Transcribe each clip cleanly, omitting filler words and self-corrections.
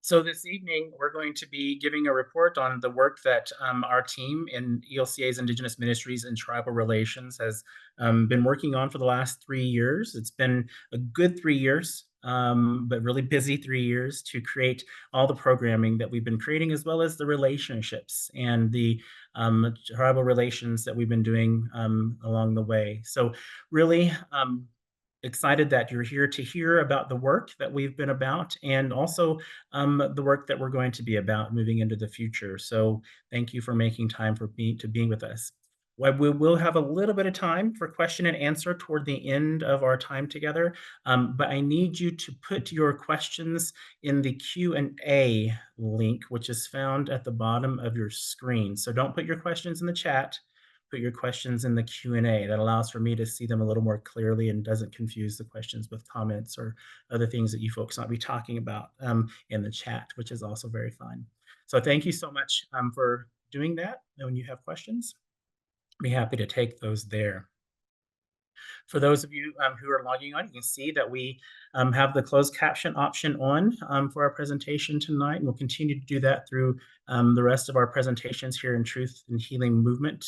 So this evening, we're going to be giving a report on the work that our team in ELCA's Indigenous Ministries and Tribal Relations has been working on for the last 3 years. It's been a good 3 years, but really busy 3 years to create all the programming that we've been creating, as well as the relationships and the tribal relations that we've been doing along the way. So really, excited that you're here to hear about the work that we've been about, and also the work that we're going to be about moving into the future. So thank you for making time for being with us. Well, we will have a little bit of time for question and answer toward the end of our time together, but I need you to put your questions in the Q&A link, which is found at the bottom of your screen. So don't put your questions in the chat. Put your questions in the Q&A. That allows for me to see them a little more clearly and doesn't confuse the questions with comments or other things that you folks might be talking about in the chat, which is also very fun. So thank you so much for doing that. And when you have questions, I'd be happy to take those there. For those of you who are logging on, you can see that we have the closed caption option on for our presentation tonight, and we'll continue to do that through the rest of our presentations here in Truth and Healing Movement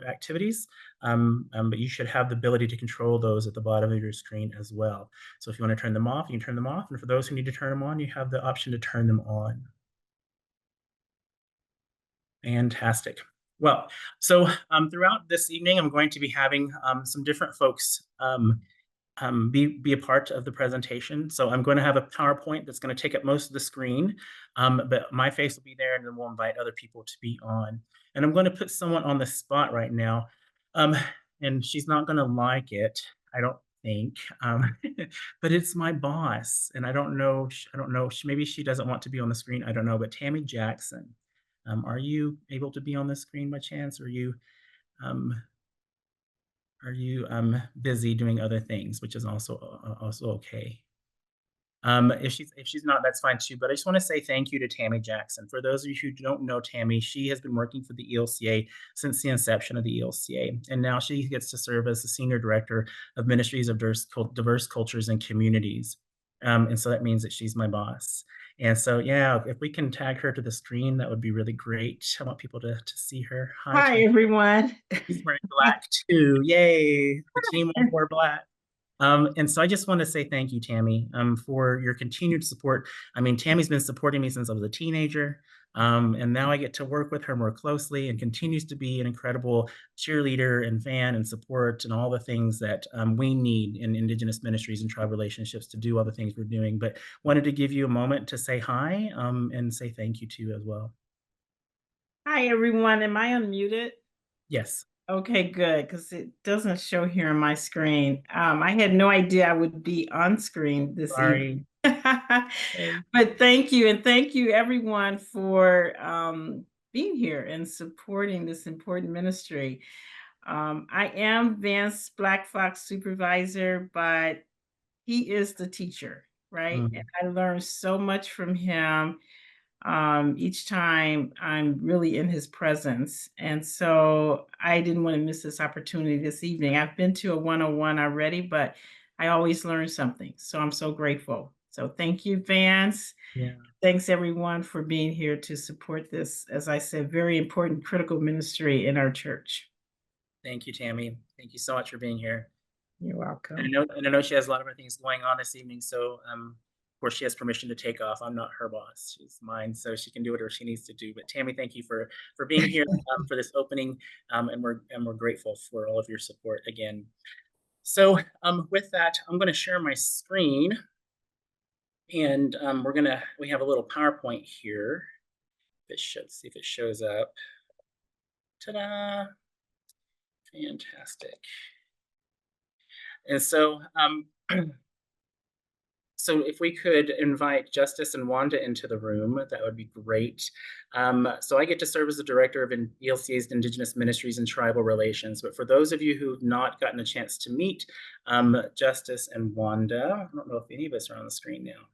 activities. But you should have the ability to control those at the bottom of your screen as well. So if you want to turn them off, you can turn them off. And for those who need to turn them on, you have the option to turn them on. Fantastic. Well, so throughout this evening, I'm going to be having some different folks be a part of the presentation. So I'm going to have a PowerPoint that's going to take up most of the screen, but my face will be there, and then we'll invite other people to be on. And I'm going to put someone on the spot right now, and she's not going to like it, I don't think, but it's my boss, and I don't know, maybe she doesn't want to be on the screen, I don't know, but Tammy Jackson. Are you able to be on the screen by chance? Or um, are you busy doing other things, which is also okay. If she's not, that's fine too. But I just want to say thank you to Tammy Jackson. For those of you who don't know Tammy, she has been working for the ELCA since the inception of the ELCA, and now she gets to serve as the Senior Director of Ministries of Diverse Cultures and Communities. And so that means that she's my boss. And so, yeah, if we can tag her to the screen, that would be really great. I want people to see her. Hi, Hi, Tammy. everyone. She's wearing black too. Yay! The team all wore black. And so I just want to say thank you, Tammy, for your continued support. I mean, Tammy's been supporting me since I was a teenager, and now I get to work with her more closely, and continues to be an incredible cheerleader and fan and support and all the things that we need in Indigenous ministries and tribe relationships to do all the things we're doing. But wanted to give you a moment to say hi and say thank you to you as well. Hi, everyone. Am I unmuted? Yes. Okay, good, because it doesn't show here on my screen. I had no idea I would be on screen this evening. Sorry. Hey. But thank you, and thank you, everyone, for being here and supporting this important ministry. I am Vance Black Fox supervisor, but he is the teacher, right? And I learned so much from him each time I'm really in his presence. And so I didn't want to miss this opportunity this evening. I've been to a 101 already, but I always learn something. So I'm so grateful. So thank you, Vance. Yeah. Thanks, everyone, for being here to support this, as I said, very important, critical ministry in our church. Thank you, Tammy. Thank you so much for being here. You're welcome. And I know she has a lot of other things going on this evening, so of course she has permission to take off. I'm not her boss; she's mine, so she can do whatever she needs to do. But Tammy, thank you for being here for this opening, and we're grateful for all of your support again. So with that, I'm going to share my screen, and we have a little PowerPoint here. It should see if it shows up. Ta-da! Fantastic. And so, so if we could invite Justice and Wanda into the room, that would be great. So I get to serve as the director of ELCA's Indigenous Ministries and Tribal Relations. But for those of you who've not gotten a chance to meet Justice and Wanda, I don't know if any of us are on the screen now.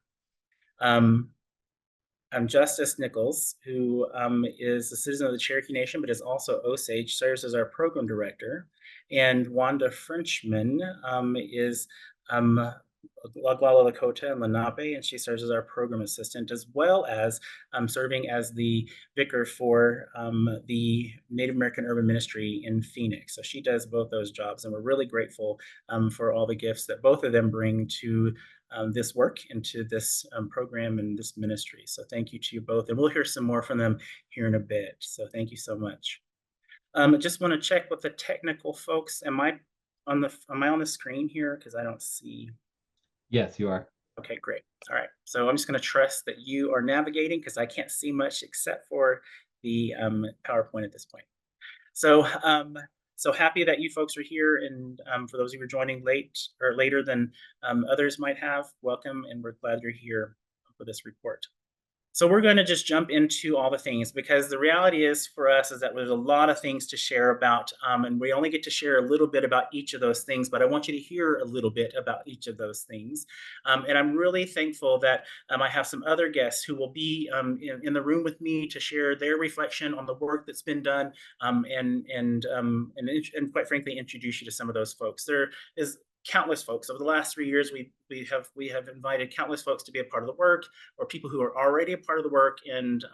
I'm Justice Nichols, who is a citizen of the Cherokee Nation, but is also Osage, serves as our program director. And Wanda Frenchman is Oglala Lakota and Lenape, and she serves as our program assistant, as well as serving as the vicar for the Native American Urban Ministry in Phoenix. So she does both those jobs, and we're really grateful for all the gifts that both of them bring to this work and to this program and this ministry. So thank you to you both, and we'll hear some more from them here in a bit. So thank you so much. I just want to check with the technical folks. Am I on the screen here? Because I don't see. Yes, you are. Okay, great. All right. So I'm just going to trust that you are navigating because I can't see much except for the PowerPoint at this point. So so happy that you folks are here, and for those of you who are joining late or later than others might have, welcome, and we're glad you're here for this report. So we're going to just jump into all the things, because the reality is for us is that there's a lot of things to share about, and we only get to share a little bit about each of those things, but I want you to hear a little bit about each of those things. And I'm really thankful that I have some other guests who will be in the room with me to share their reflection on the work that's been done, and quite frankly, introduce you to some of those folks. There is countless folks over the last 3 years. We have invited countless folks to be a part of the work, or people who are already a part of the work, and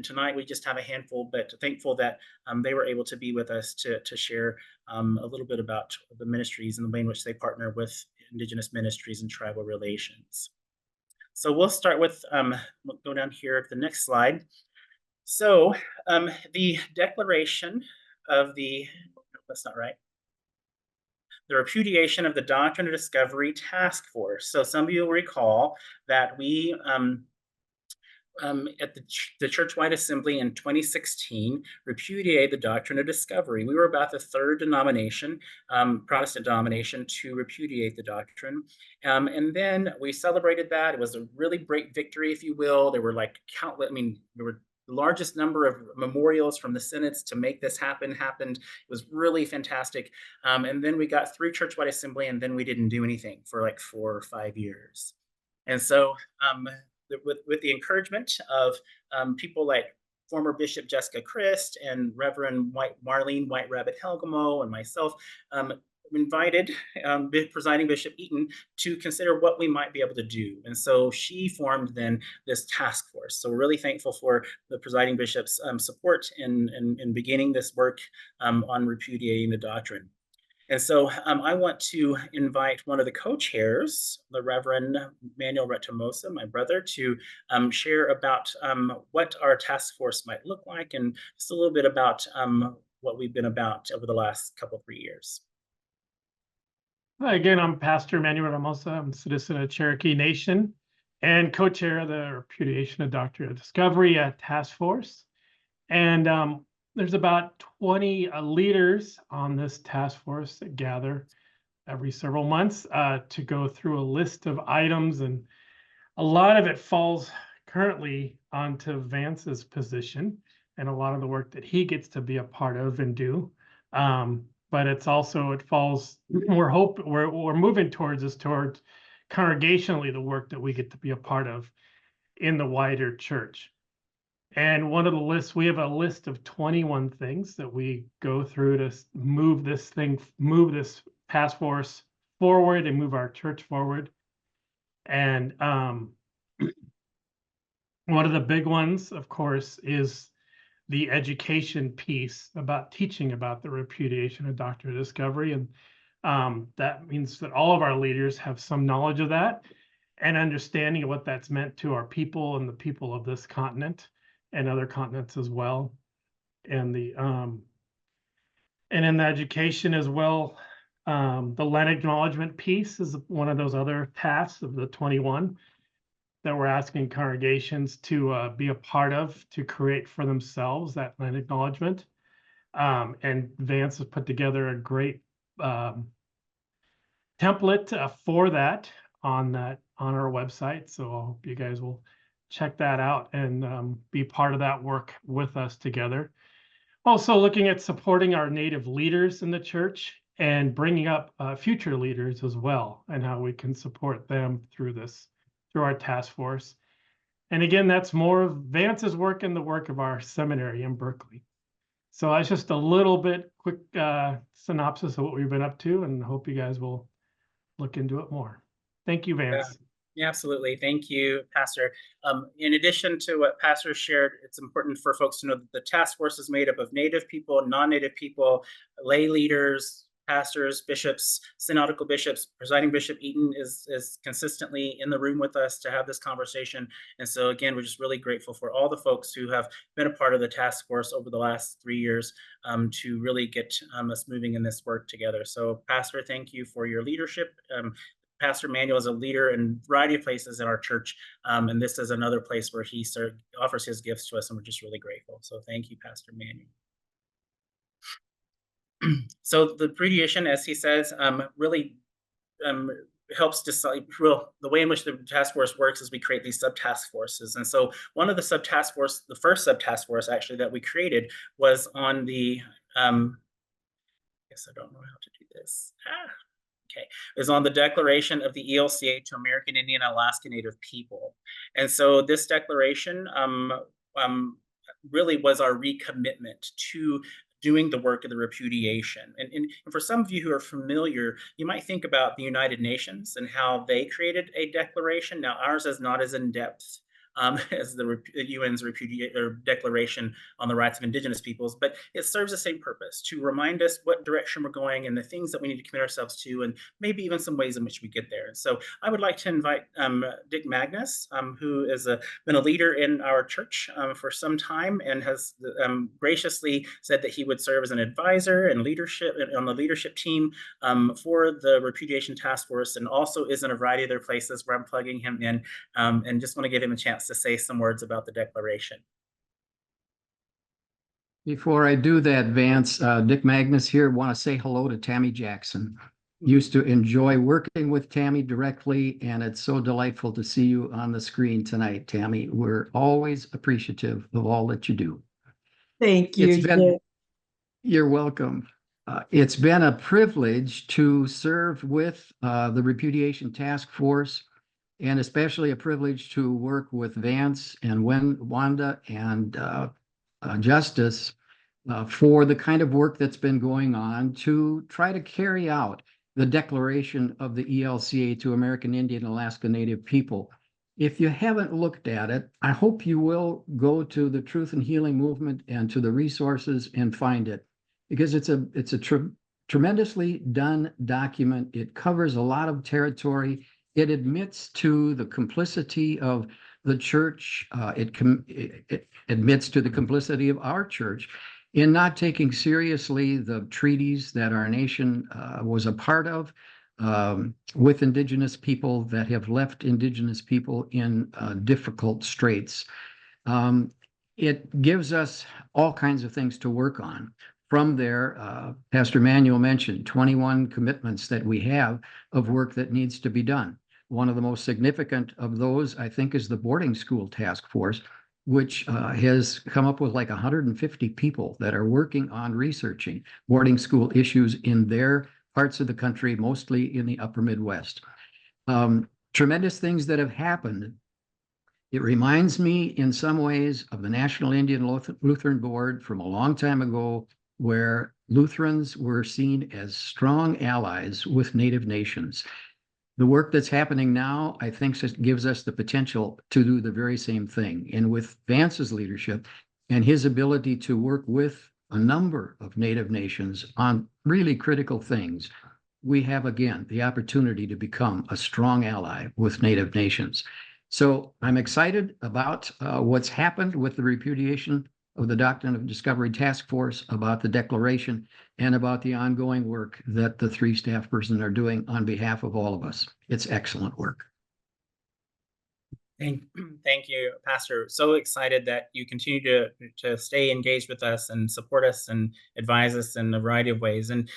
tonight we just have a handful, but thankful that they were able to be with us to share a little bit about the ministries and the way in which they partner with Indigenous Ministries and tribal relations. So we'll start with we'll go down here to the next slide. So the declaration of the that's not right. The repudiation of the Doctrine of Discovery Task Force. So some of you will recall that we, at the Churchwide Assembly in 2016, repudiated the Doctrine of Discovery. We were about the third denomination, Protestant denomination, to repudiate the doctrine. And then we celebrated that. It was a really great victory, if you will. There were like countless, there were the largest number of memorials from the synods to make this happened. It was really fantastic. And then we got through Churchwide Assembly, and then we didn't do anything for like 4 or 5 years. And so with the encouragement of people like former Bishop Jessica Christ and Reverend Marlene White Rabbit Helgamo and myself, invited presiding Bishop Eaton to consider what we might be able to do. And so she formed then this task force. So we're really thankful for the presiding bishop's support in beginning this work on repudiating the doctrine. And so I want to invite one of the co-chairs, the Reverend Manuel Retomosa, my brother, to share about what our task force might look like, and just a little bit about what we've been about over the last 3 years. Hi, again, I'm Pastor Manuel Retomosa. I'm a citizen of Cherokee Nation and co-chair of the Repudiation of Doctrine of Discovery Task Force. And there's about 20 leaders on this task force that gather every several months to go through a list of items, and a lot of it falls currently onto Vance's position and a lot of the work that he gets to be a part of and do. But it falls, we're moving towards congregationally the work that we get to be a part of in the wider church. And one of the lists, we have a list of 21 things that we go through to move this task force forward and move our church forward. And one of the big ones, of course, is the education piece about teaching about the repudiation of Doctrine of Discovery. And that means that all of our leaders have some knowledge of that and understanding of what that's meant to our people and the people of this continent and other continents as well. And and in the education as well, the land acknowledgement piece is one of those other tasks of the 21 that we're asking congregations to be a part of, to create for themselves that land acknowledgement. And Vance has put together a great template for that on our website. So I hope you guys will check that out and be part of that work with us together. Also looking at supporting our Native leaders in the church and bringing up future leaders as well, and how we can support them through our task force. And again, that's more of Vance's work and the work of our seminary in Berkeley. So that's just a little bit quick synopsis of what we've been up to, and hope you guys will look into it more. Thank you, Vance. Yeah, absolutely. Thank you, Pastor. In addition to what Pastor shared, it's important for folks to know that the task force is made up of Native people, non-Native people, lay leaders, pastors, bishops, synodical bishops. Presiding Bishop Eaton is consistently in the room with us to have this conversation. And so again, we're just really grateful for all the folks who have been a part of the task force over the last 3 years to really get us moving in this work together. So Pastor, thank you for your leadership. Pastor Manuel is a leader in a variety of places in our church, and this is another place where he offers his gifts to us, and we're just really grateful. So thank you, Pastor Manuel. So the repudiation, as he says, really helps decide. Well, the way in which the task force works is we create these sub-task forces. And so one of the sub-task force, the first sub-task force actually that we created was on the, I guess I don't know how to do this. Okay, is on the declaration of the ELCA to American Indian and Alaska Native people. And so this declaration really was our recommitment to doing the work of the repudiation. And for some of you who are familiar, you might think about the United Nations and how they created a declaration. Now ours is not as in-depth as the UN's declaration on the rights of Indigenous peoples, but it serves the same purpose to remind us what direction we're going and the things that we need to commit ourselves to, and maybe even some ways in which we get there. So I would like to invite Dick Magnus, who is been a leader in our church for some time and has graciously said that he would serve as an advisor and leadership on the leadership team for the repudiation task force, and also is in a variety of other places where I'm plugging him in, and just want to give him a chance to say some words about the declaration. Before I do that, Vance, Dick Magnus here, want to say hello to Tammy Jackson. Used to enjoy working with Tammy directly, and it's so delightful to see you on the screen tonight, Tammy. We're always appreciative of all that you do. Thank you. You're welcome. It's been a privilege to serve with the Repudiation Task Force, and especially a privilege to work with Vance and Wanda and Justice for the kind of work that's been going on to try to carry out the declaration of the ELCA to American Indian and Alaska Native people. If you haven't looked at it, I hope you will go to the Truth and Healing Movement and to the resources and find it, because it's a tremendously done document. It covers a lot of territory. It admits to the complicity of the church. It admits to the complicity of our church in not taking seriously the treaties that our nation was a part of with Indigenous people that have left Indigenous people in difficult straits. It gives us all kinds of things to work on. From there, Pastor Manuel mentioned 21 commitments that we have of work that needs to be done. One of the most significant of those, I think, is the boarding school task force, which has come up with like 150 people that are working on researching boarding school issues in their parts of the country, mostly in the upper Midwest. Tremendous things that have happened. It reminds me in some ways of the National Indian Lutheran Board from a long time ago, where Lutherans were seen as strong allies with Native nations. The work that's happening now, I think, gives us the potential to do the very same thing. And with Vance's leadership and his ability to work with a number of Native nations on really critical things, we have, again, the opportunity to become a strong ally with Native nations. So I'm excited about what's happened with the repudiation of the Doctrine of Discovery Task Force, about the declaration, and about the ongoing work that the three staff persons are doing on behalf of all of us. It's excellent work. Thank you, Pastor. So excited that you continue to stay engaged with us and support us and advise us in a variety of ways. And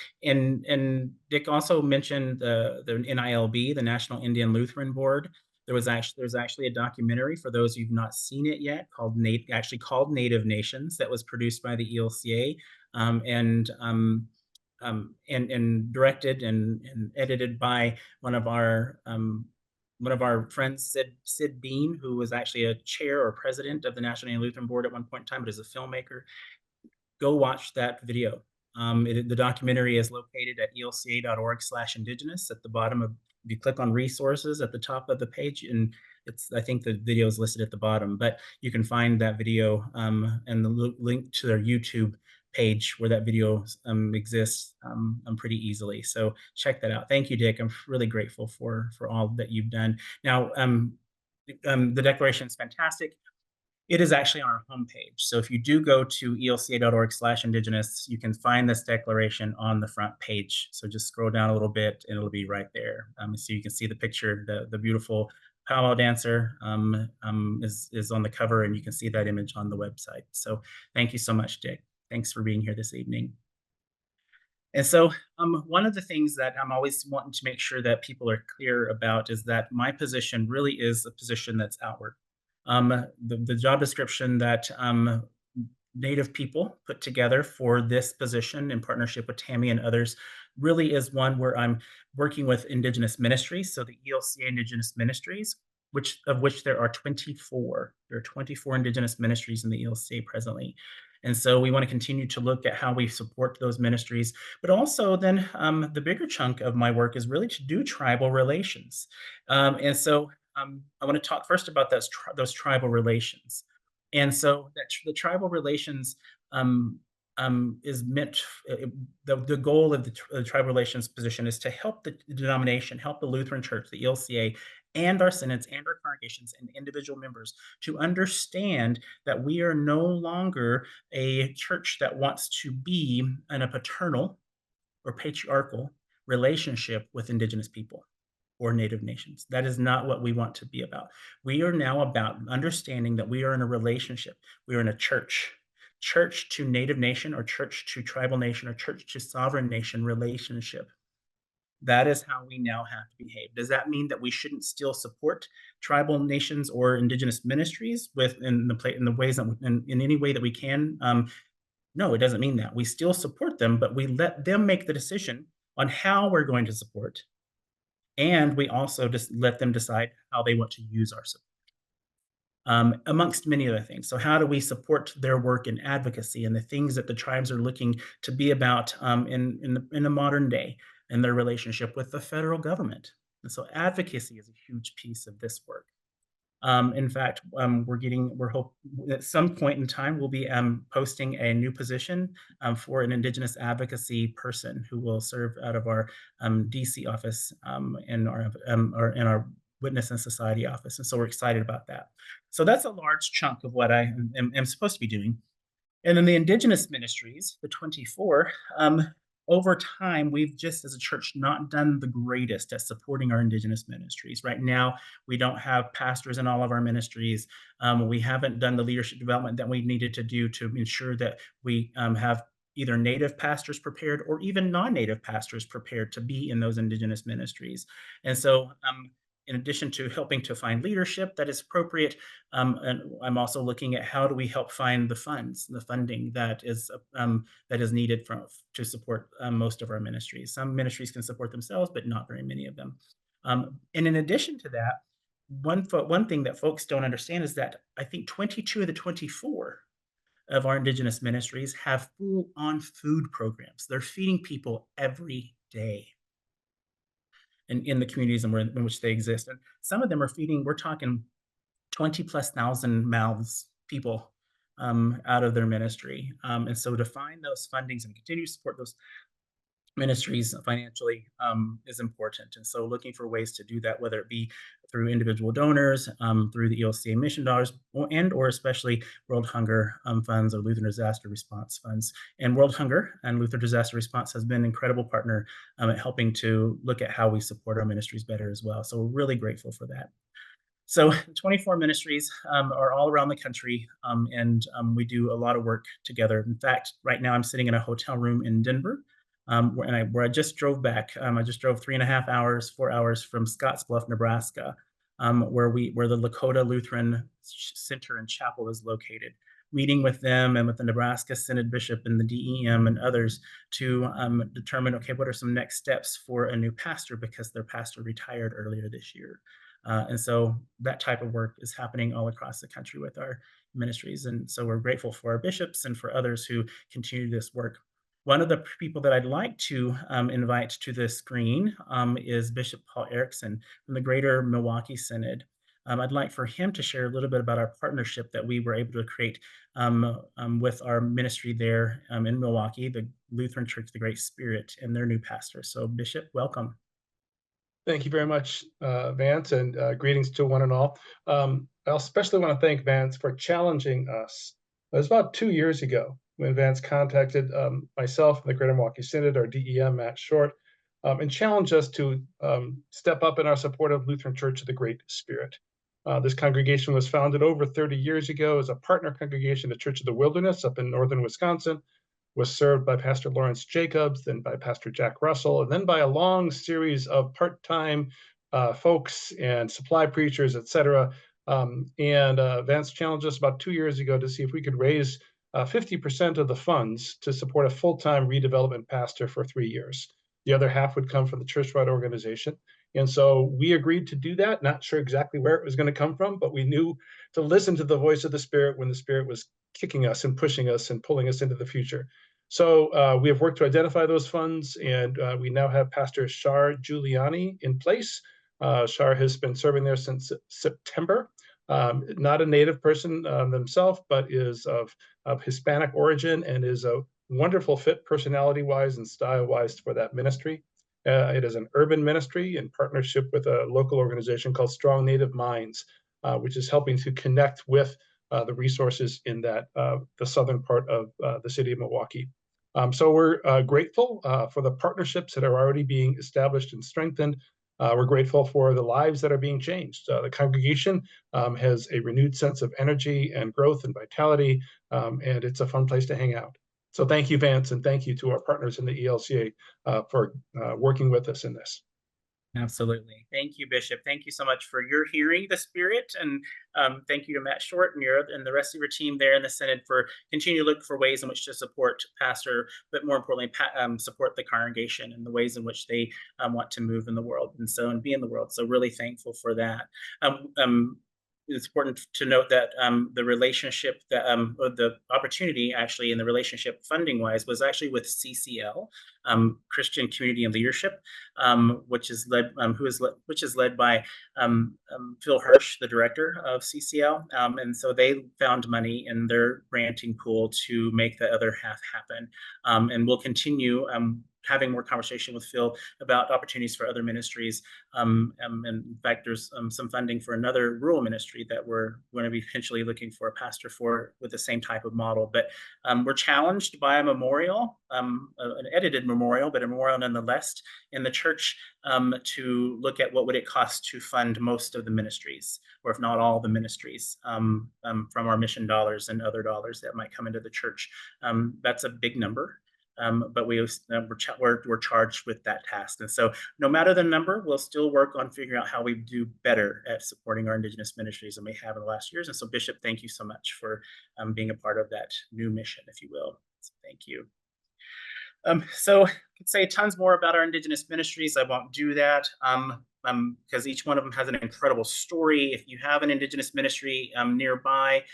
Dick also mentioned the NILB, the National Indian Lutheran Board. There's actually a documentary, for those who've not seen it yet, called Native Nations, that was produced by the ELCA and directed and edited by one of our friends, Sid Bean, who was actually a chair or president of the National Indian Lutheran Board at one point in time, but is a filmmaker. Go watch that video. The documentary is located at elca.org/indigenous at the bottom of, if you click on resources at the top of the page, and I think the video is listed at the bottom, but you can find that video and the link to their YouTube page where that video exists pretty easily. So check that out. Thank you, Dick. I'm really grateful for all that you've done. Now, the declaration is fantastic. It is actually on our homepage. So if you do go to elca.org/indigenous, you can find this declaration on the front page. So just scroll down a little bit and it'll be right there. So you can see the picture, the beautiful powwow dancer is on the cover, and you can see that image on the website. So thank you so much, Dick. Thanks for being here this evening. And so one of the things that I'm always wanting to make sure that people are clear about is that my position really is a position that's outward. The job description that Native people put together for this position in partnership with Tammy and others really is one where I'm working with Indigenous Ministries, so the ELCA Indigenous Ministries, of which there are 24. There are 24 Indigenous ministries in the ELCA presently. And so we want to continue to look at how we support those ministries, but also then the bigger chunk of my work is really to do tribal relations. And so I want to talk first about those tribal relations. And so the tribal relations is meant, the goal of the tribal relations position is to help the denomination, help the Lutheran Church, the ELCA, and our synods and our congregations and individual members to understand that we are no longer a church that wants to be in a paternal or patriarchal relationship with Indigenous people or Native nations. That is not what we want to be about. We are now about understanding that we are in a relationship. We are in a church to Native nation, or church to tribal nation, or church to sovereign nation relationship. That is how we now have to behave. Does that mean that we shouldn't still support tribal nations or Indigenous ministries in the ways that in any way that we can? No, it doesn't mean that. We still support them, but we let them make the decision on how we're going to support. And we also just let them decide how they want to use our support, amongst many other things. So how do we support their work in advocacy and the things that the tribes are looking to be about in the modern day and their relationship with the federal government? And so advocacy is a huge piece of this work. In fact, we're hoping at some point in time we'll be posting a new position for an Indigenous advocacy person who will serve out of our DC office in our Witness and Society office, and so we're excited about that. So that's a large chunk of what I am supposed to be doing. And then the Indigenous Ministries, the 24. Over time, we've just as a church not done the greatest at supporting our Indigenous ministries. Right now, we don't have pastors in all of our ministries. We haven't done the leadership development that we needed to do to ensure that we have either Native pastors prepared or even non-Native pastors prepared to be in those Indigenous ministries. And so in addition to helping to find leadership that is appropriate, and I'm also looking at how do we help find the funding that is needed to support most of our ministries. Some ministries can support themselves, but not very many of them. And in addition to that, one thing that folks don't understand is that I think 22 of the 24 of our Indigenous ministries have full-on food programs. They're feeding people every day in the communities in which they exist. And some of them are feeding, we're talking 20,000+ mouths, people out of their ministry. And so to find those fundings and continue to support those ministries financially is important. And so looking for ways to do that, whether it be through individual donors, through the ELCA mission dollars, or especially World Hunger funds or Lutheran Disaster Response funds. And World Hunger and Lutheran Disaster Response has been an incredible partner at helping to look at how we support our ministries better as well. So we're really grateful for that. So 24 ministries are all around the country, and we do a lot of work together. In fact, right now I'm sitting in a hotel room in Denver, where I just drove back. I just drove 4 hours from Scottsbluff, Nebraska, where the Lakota Lutheran Center and Chapel is located. Meeting with them and with the Nebraska Synod Bishop and the DEM and others to determine, okay, what are some next steps for a new pastor, because their pastor retired earlier this year. And so that type of work is happening all across the country with our ministries. And so we're grateful for our bishops and for others who continue this work. One of the people that I'd like to invite to the screen is Bishop Paul Erickson from the Greater Milwaukee Synod. I'd like for him to share a little bit about our partnership that we were able to create with our ministry there in Milwaukee, the Lutheran Church, the Great Spirit, and their new pastor. So, Bishop, welcome. Thank you very much, Vance, and greetings to one and all. I especially want to thank Vance for challenging us. It was about 2 years ago when Vance contacted myself and the Greater Milwaukee Synod, our DEM, Matt Short, and challenged us to step up in our support of Lutheran Church of the Great Spirit. This congregation was founded over 30 years ago as a partner congregation to Church of the Wilderness up in northern Wisconsin, was served by Pastor Lawrence Jacobs, then by Pastor Jack Russell, and then by a long series of part-time folks and supply preachers, etc. Vance challenged us about 2 years ago to see if we could raise 50% of the funds to support a full-time redevelopment pastor for 3 years. The other half would come from the church-wide organization. And so we agreed to do that, not sure exactly where it was going to come from, but we knew to listen to the voice of the Spirit when the Spirit was kicking us and pushing us and pulling us into the future. So we have worked to identify those funds, and we now have Pastor Shar Giuliani in place. Shar has been serving there since September. Not a native person themselves, but is of Hispanic origin and is a wonderful fit personality-wise and style-wise for that ministry. It is an urban ministry in partnership with a local organization called Strong Native Minds, which is helping to connect with the resources in that the southern part of the city of Milwaukee. So we're grateful for the partnerships that are already being established and strengthened. We're grateful for the lives that are being changed. The congregation has a renewed sense of energy and growth and vitality, and it's a fun place to hang out. So thank you, Vance, and thank you to our partners in the ELCA for working with us in this. Absolutely. Thank you, Bishop. Thank you so much for your hearing the Spirit, and thank you to Matt Short and the rest of your team there in the Synod for continuing to look for ways in which to support Pastor, but more importantly, support the congregation and the ways in which they want to move in the world and be in the world. So really thankful for that. It's important to note that the relationship that or the opportunity actually in the relationship funding wise was actually with CCL, Christian Community and Leadership, which is led by Phil Hirsch, the director of CCL, and so they found money in their granting pool to make the other half happen, and we'll continue having more conversation with Phil about opportunities for other ministries. And in fact, there's some funding for another rural ministry that we're going to be potentially looking for a pastor for with the same type of model. But we're challenged by a memorial, an edited memorial, but a memorial nonetheless in the church to look at what would it cost to fund most of the ministries, or if not all the ministries, from our mission dollars and other dollars that might come into the church. That's a big number. But we're charged with that task. And so no matter the number, we'll still work on figuring out how we do better at supporting our Indigenous ministries than we have in the last years. And so, Bishop, thank you so much for being a part of that new mission, if you will. So thank you. So I could say tons more about our Indigenous ministries. I won't do that because each one of them has an incredible story. If you have an Indigenous ministry nearby,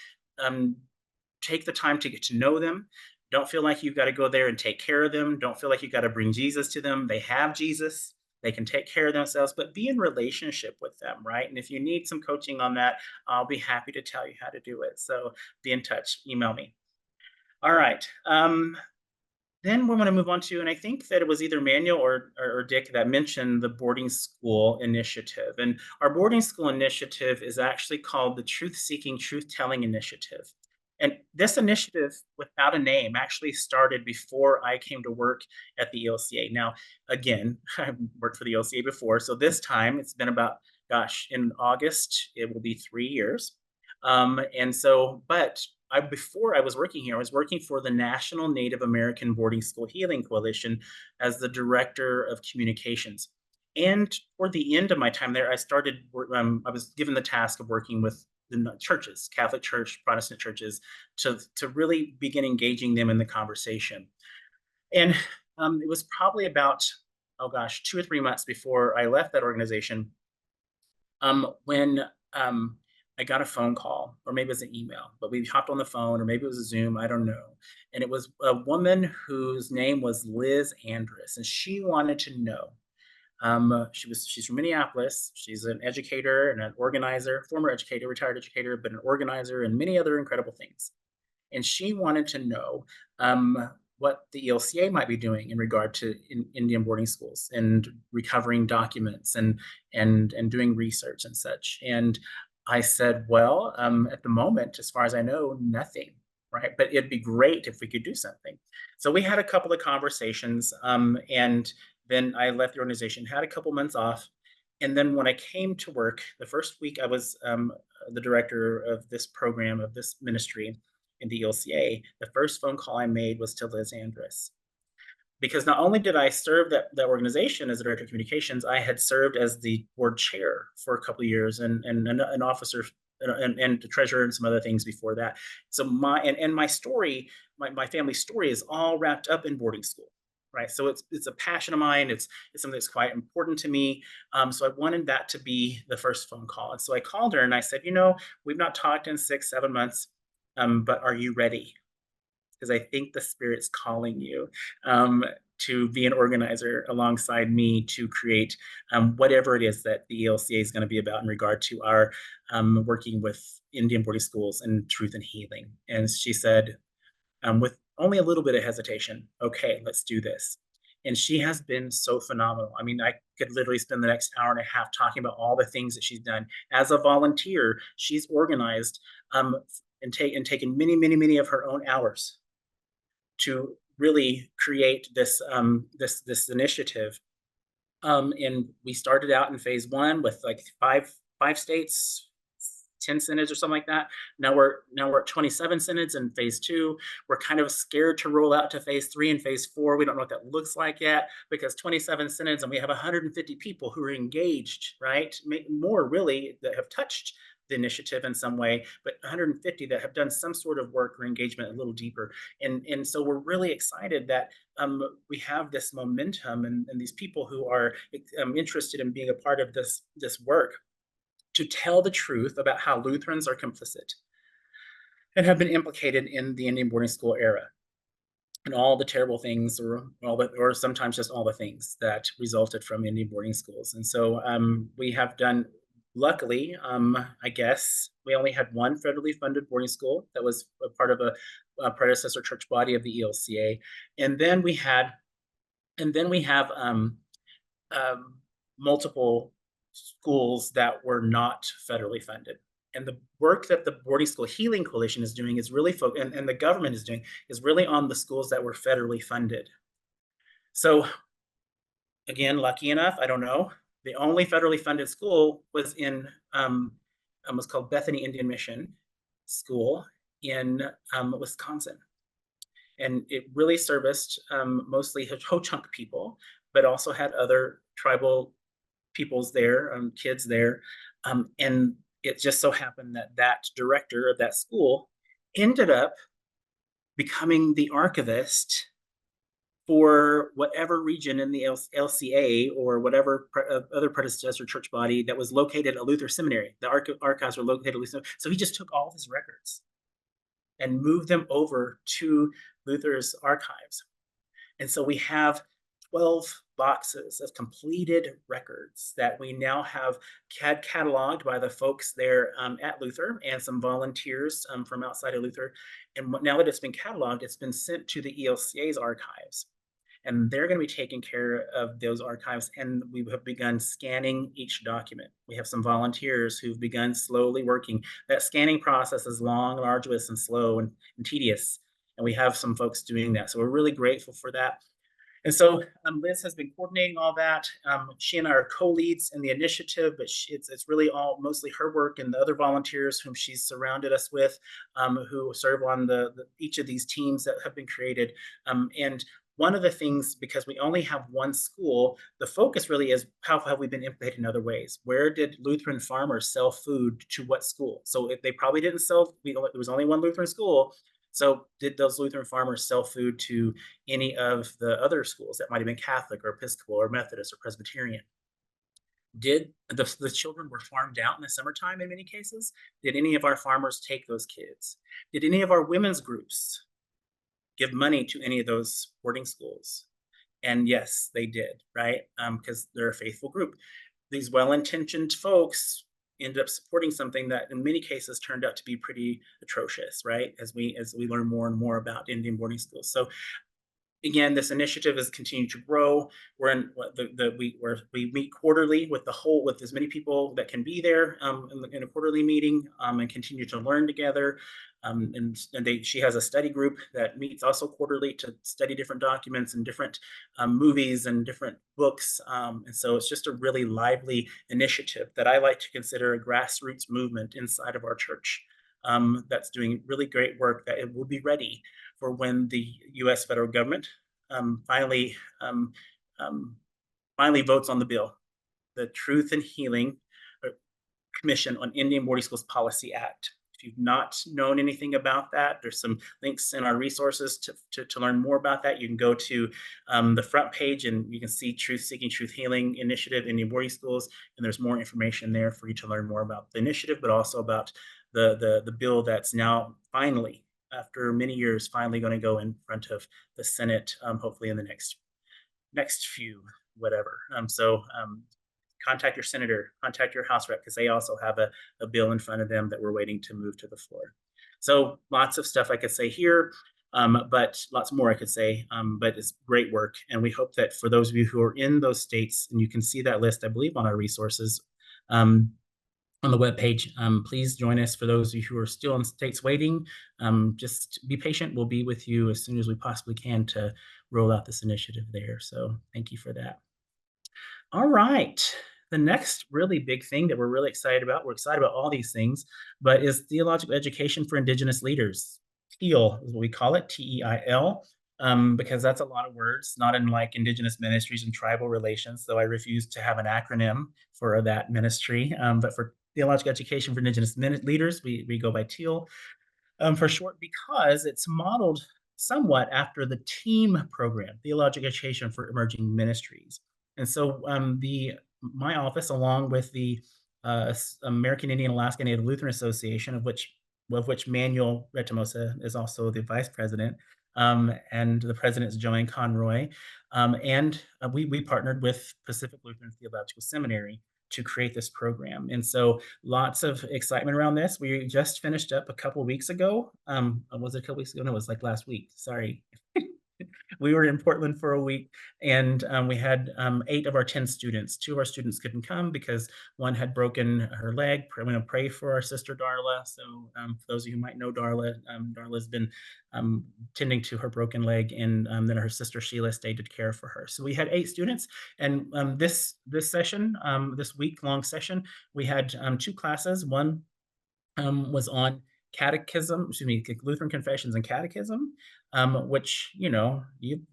take the time to get to know them. Don't feel like you've got to go there and take care of them. Don't feel like you've got to bring Jesus to them. They have Jesus. They can take care of themselves, but be in relationship with them, right? And if you need some coaching on that, I'll be happy to tell you how to do it. So be in touch. Email me. All right. Then we're going to move on to, and I think that it was either Manuel or Dick that mentioned the boarding school initiative. And our boarding school initiative is actually called the Truth Seeking, Truth Telling Initiative. And this initiative, without a name, actually started before I came to work at the ELCA. Now, again, I've worked for the ELCA before, so this time it's been about, in August, it will be 3 years. And so, but before I was working here, I was working for the National Native American Boarding School Healing Coalition as the director of communications. And toward the end of my time there, I was given the task of working with the churches, Catholic Church, Protestant churches, to really begin engaging them in the conversation. And it was probably about, 2 or 3 months before I left that organization, when I got a phone call, or maybe it was an email, but we hopped on the phone, or maybe it was a Zoom, I don't know. And it was a woman whose name was Liz Andrus, and she wanted to know. She's from Minneapolis. She's an educator and an organizer, former educator, retired educator, but an organizer and many other incredible things. And she wanted to know what the ELCA might be doing in regard to Indian boarding schools and recovering documents and doing research and such. And I said, well, at the moment, as far as I know, nothing, right? But it'd be great if we could do something. So we had a couple of conversations, and then I left the organization, had a couple months off. And then when I came to work, the first week I was the director of this program, of this ministry in the ELCA, the first phone call I made was to Liz Andrus. Because not only did I serve that organization as the director of communications, I had served as the board chair for a couple of years and an officer and the treasurer and some other things before that. So my story, my family story is all wrapped up in boarding school. Right. So it's a passion of mine. It's something that's quite important to me. So I wanted that to be the first phone call. And so I called her and I said, we've not talked in 6-7 months, but are you ready? Because I think the Spirit's calling you to be an organizer alongside me to create whatever it is that the ELCA is going to be about in regard to our working with Indian boarding schools and truth and healing. And she said, with only a little bit of hesitation, okay, let's do this. And she has been so phenomenal. I mean, I could literally spend the next hour and a half talking about all the things that she's done. As a volunteer, she's organized and taken many of her own hours to really create this this initiative. And we started out in phase 1 with like five states, 10 synods or something like that. Now we're at 27 synods in phase 2. We're kind of scared to roll out to phase 3 and phase 4. We don't know what that looks like yet, because 27 synods and we have 150 people who are engaged, right? More really that have touched the initiative in some way, but 150 that have done some sort of work or engagement a little deeper. And so we're really excited that we have this momentum and these people who are interested in being a part of this work to tell the truth about how Lutherans are complicit and have been implicated in the Indian boarding school era and all the terrible things, or sometimes just all the things that resulted from Indian boarding schools. And so we have done, luckily, I guess, we only had one federally funded boarding school that was a part of a predecessor church body of the ELCA, and then we have multiple schools that were not federally funded. And the work that the Boarding School Healing Coalition is doing is really and the government is doing is really on the schools that were federally funded. So again, lucky enough, I don't know, the only federally funded school was in was called Bethany Indian Mission School in Wisconsin. And it really serviced mostly Ho-Chunk people, but also had other tribal peoples there, kids there. And it just so happened that that director of that school ended up becoming the archivist for whatever region in the LCA or whatever other predecessor church body that was located at Luther Seminary. The archives were located at Luther. So he just took all of his records and moved them over to Luther's archives. And so we have 12 boxes of completed records that we now have cataloged by the folks there at Luther and some volunteers from outside of Luther. And now that it's been cataloged, it's been sent to the ELCA's archives. And they're going to be taking care of those archives. And we have begun scanning each document. We have some volunteers who've begun slowly working. That scanning process is long, arduous, and slow and tedious. And we have some folks doing that. So we're really grateful for that. And so Liz has been coordinating all that. She and I are co-leads in the initiative, but it's really all mostly her work and the other volunteers whom she's surrounded us with, who serve on each of these teams that have been created. And one of the things, because we only have one school, the focus really is how have we been implicated in other ways? Where did Lutheran farmers sell food to what school? So if they probably didn't sell, there was only one Lutheran school. So did those Lutheran farmers sell food to any of the other schools that might have been Catholic or Episcopal or Methodist or Presbyterian? Did the children were farmed out in the summertime in many cases? Did any of our farmers take those kids? Did any of our women's groups give money to any of those boarding schools? And yes, they did, right? Because they're a faithful group. These well-intentioned folks ended up supporting something that in many cases turned out to be pretty atrocious, right? As we learn more and more about Indian boarding schools. So again, this initiative has continued to grow. We're in we meet quarterly with as many people that can be there in a quarterly meeting and continue to learn together. She has a study group that meets also quarterly to study different documents and different movies and different books. And so it's just a really lively initiative that I like to consider a grassroots movement inside of our church that's doing really great work that it will be ready for when the U.S. federal government finally votes on the bill, the Truth and Healing Commission on Indian Boarding Schools Policy Act. If you've not known anything about that, there's some links in our resources to learn more about that. You can go to the front page and you can see Truth Seeking Truth Healing Initiative Indian Boarding Schools, and there's more information there for you to learn more about the initiative, but also about the bill that's now finally, after many years, finally going to go in front of the Senate, hopefully in the next few whatever. Contact your senator, contact your House rep, because they also have a bill in front of them that we're waiting to move to the floor. So lots of stuff I could say here, but lots more I could say, but it's great work. And we hope that for those of you who are in those states, and you can see that list, I believe, on our resources on the webpage, please join us. For those of you who are still in states waiting, just be patient. We'll be with you as soon as we possibly can to roll out this initiative there. So thank you for that. All right. The next really big thing that we're really excited about, we're excited about all these things, but is theological education for Indigenous leaders. TEAL is what we call it, TEIL, because that's a lot of words, not unlike Indigenous Ministries and Tribal Relations, though I refuse to have an acronym for that ministry. But for theological education for Indigenous leaders, we go by TEAL for short, because it's modeled somewhat after the TEAM program, Theological Education for Emerging Ministries. And so my office, along with the American Indian Alaska Native Lutheran Association, of which Manuel Retamosa is also the vice president, and the president is Joanne Conroy, and we partnered with Pacific Lutheran Theological Seminary to create this program. And so lots of excitement around this. We just finished up a couple of weeks ago. Was it a couple weeks ago? No, it was like last week. Sorry. We were in Portland for a week, and we had 8 of our 10 students. 2 of our students couldn't come because one had broken her leg. I'm going to pray for our sister Darla. So for those of you who might know Darla, Darla's been tending to her broken leg, and then her sister Sheila stayed to care for her. So we had 8 students, and this session, this week-long session, we had 2 classes. One was on Lutheran Confessions and Catechism, which,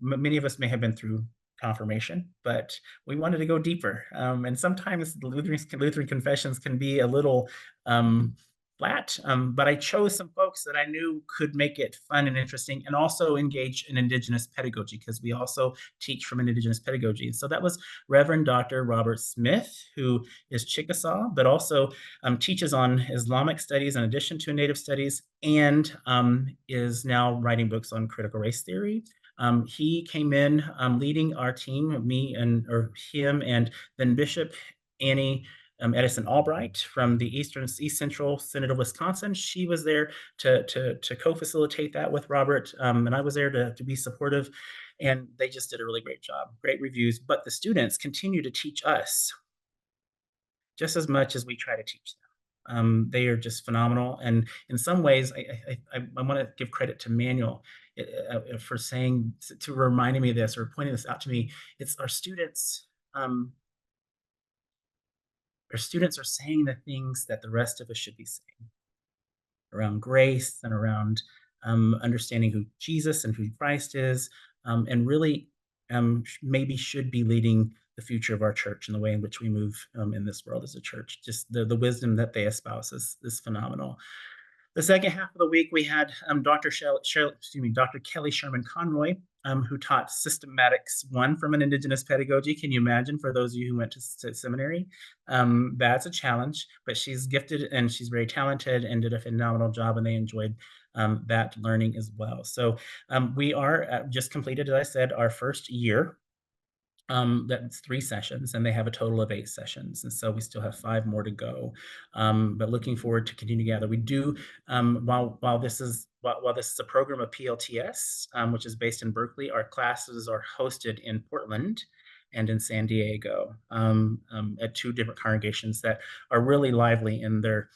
many of us may have been through confirmation, but we wanted to go deeper. And sometimes the Lutheran Confessions can be a little flat, but I chose some folks that I knew could make it fun and interesting, and also engage in Indigenous pedagogy, because we also teach from an Indigenous pedagogy. So that was Reverend Dr. Robert Smith, who is Chickasaw, but also teaches on Islamic studies in addition to Native studies, and is now writing books on critical race theory. He came in leading our team, him, and then Bishop Annie Edison Albright from the East Central Synod of Wisconsin. She was there to co-facilitate that with Robert, and I was there to be supportive, and they just did a really great job. Great reviews, but the students continue to teach us just as much as we try to teach them. They are just phenomenal, and in some ways, I want to give credit to Manuel for reminding me of this, or pointing this out to me. It's our students. Our students are saying the things that the rest of us should be saying around grace and around understanding who Jesus and who Christ is, and really maybe should be leading the future of our church and the way in which we move in this world as a church. Just the wisdom that they espouse is phenomenal. The second half of the week, we had Dr. Kelly Sherman Conroy who taught Systematics 1 from an Indigenous pedagogy. Can you imagine, for those of you who went to seminary? That's a challenge, but she's gifted and she's very talented and did a phenomenal job, and they enjoyed that learning as well. So we are just completed, as I said, our first year. That's 3 sessions, and they have a total of 8 sessions, and so we still have 5 more to go. But looking forward to continue together. We do, while this is a program of PLTS, which is based in Berkeley, our classes are hosted in Portland and in San Diego, at 2 different congregations that are really lively in their.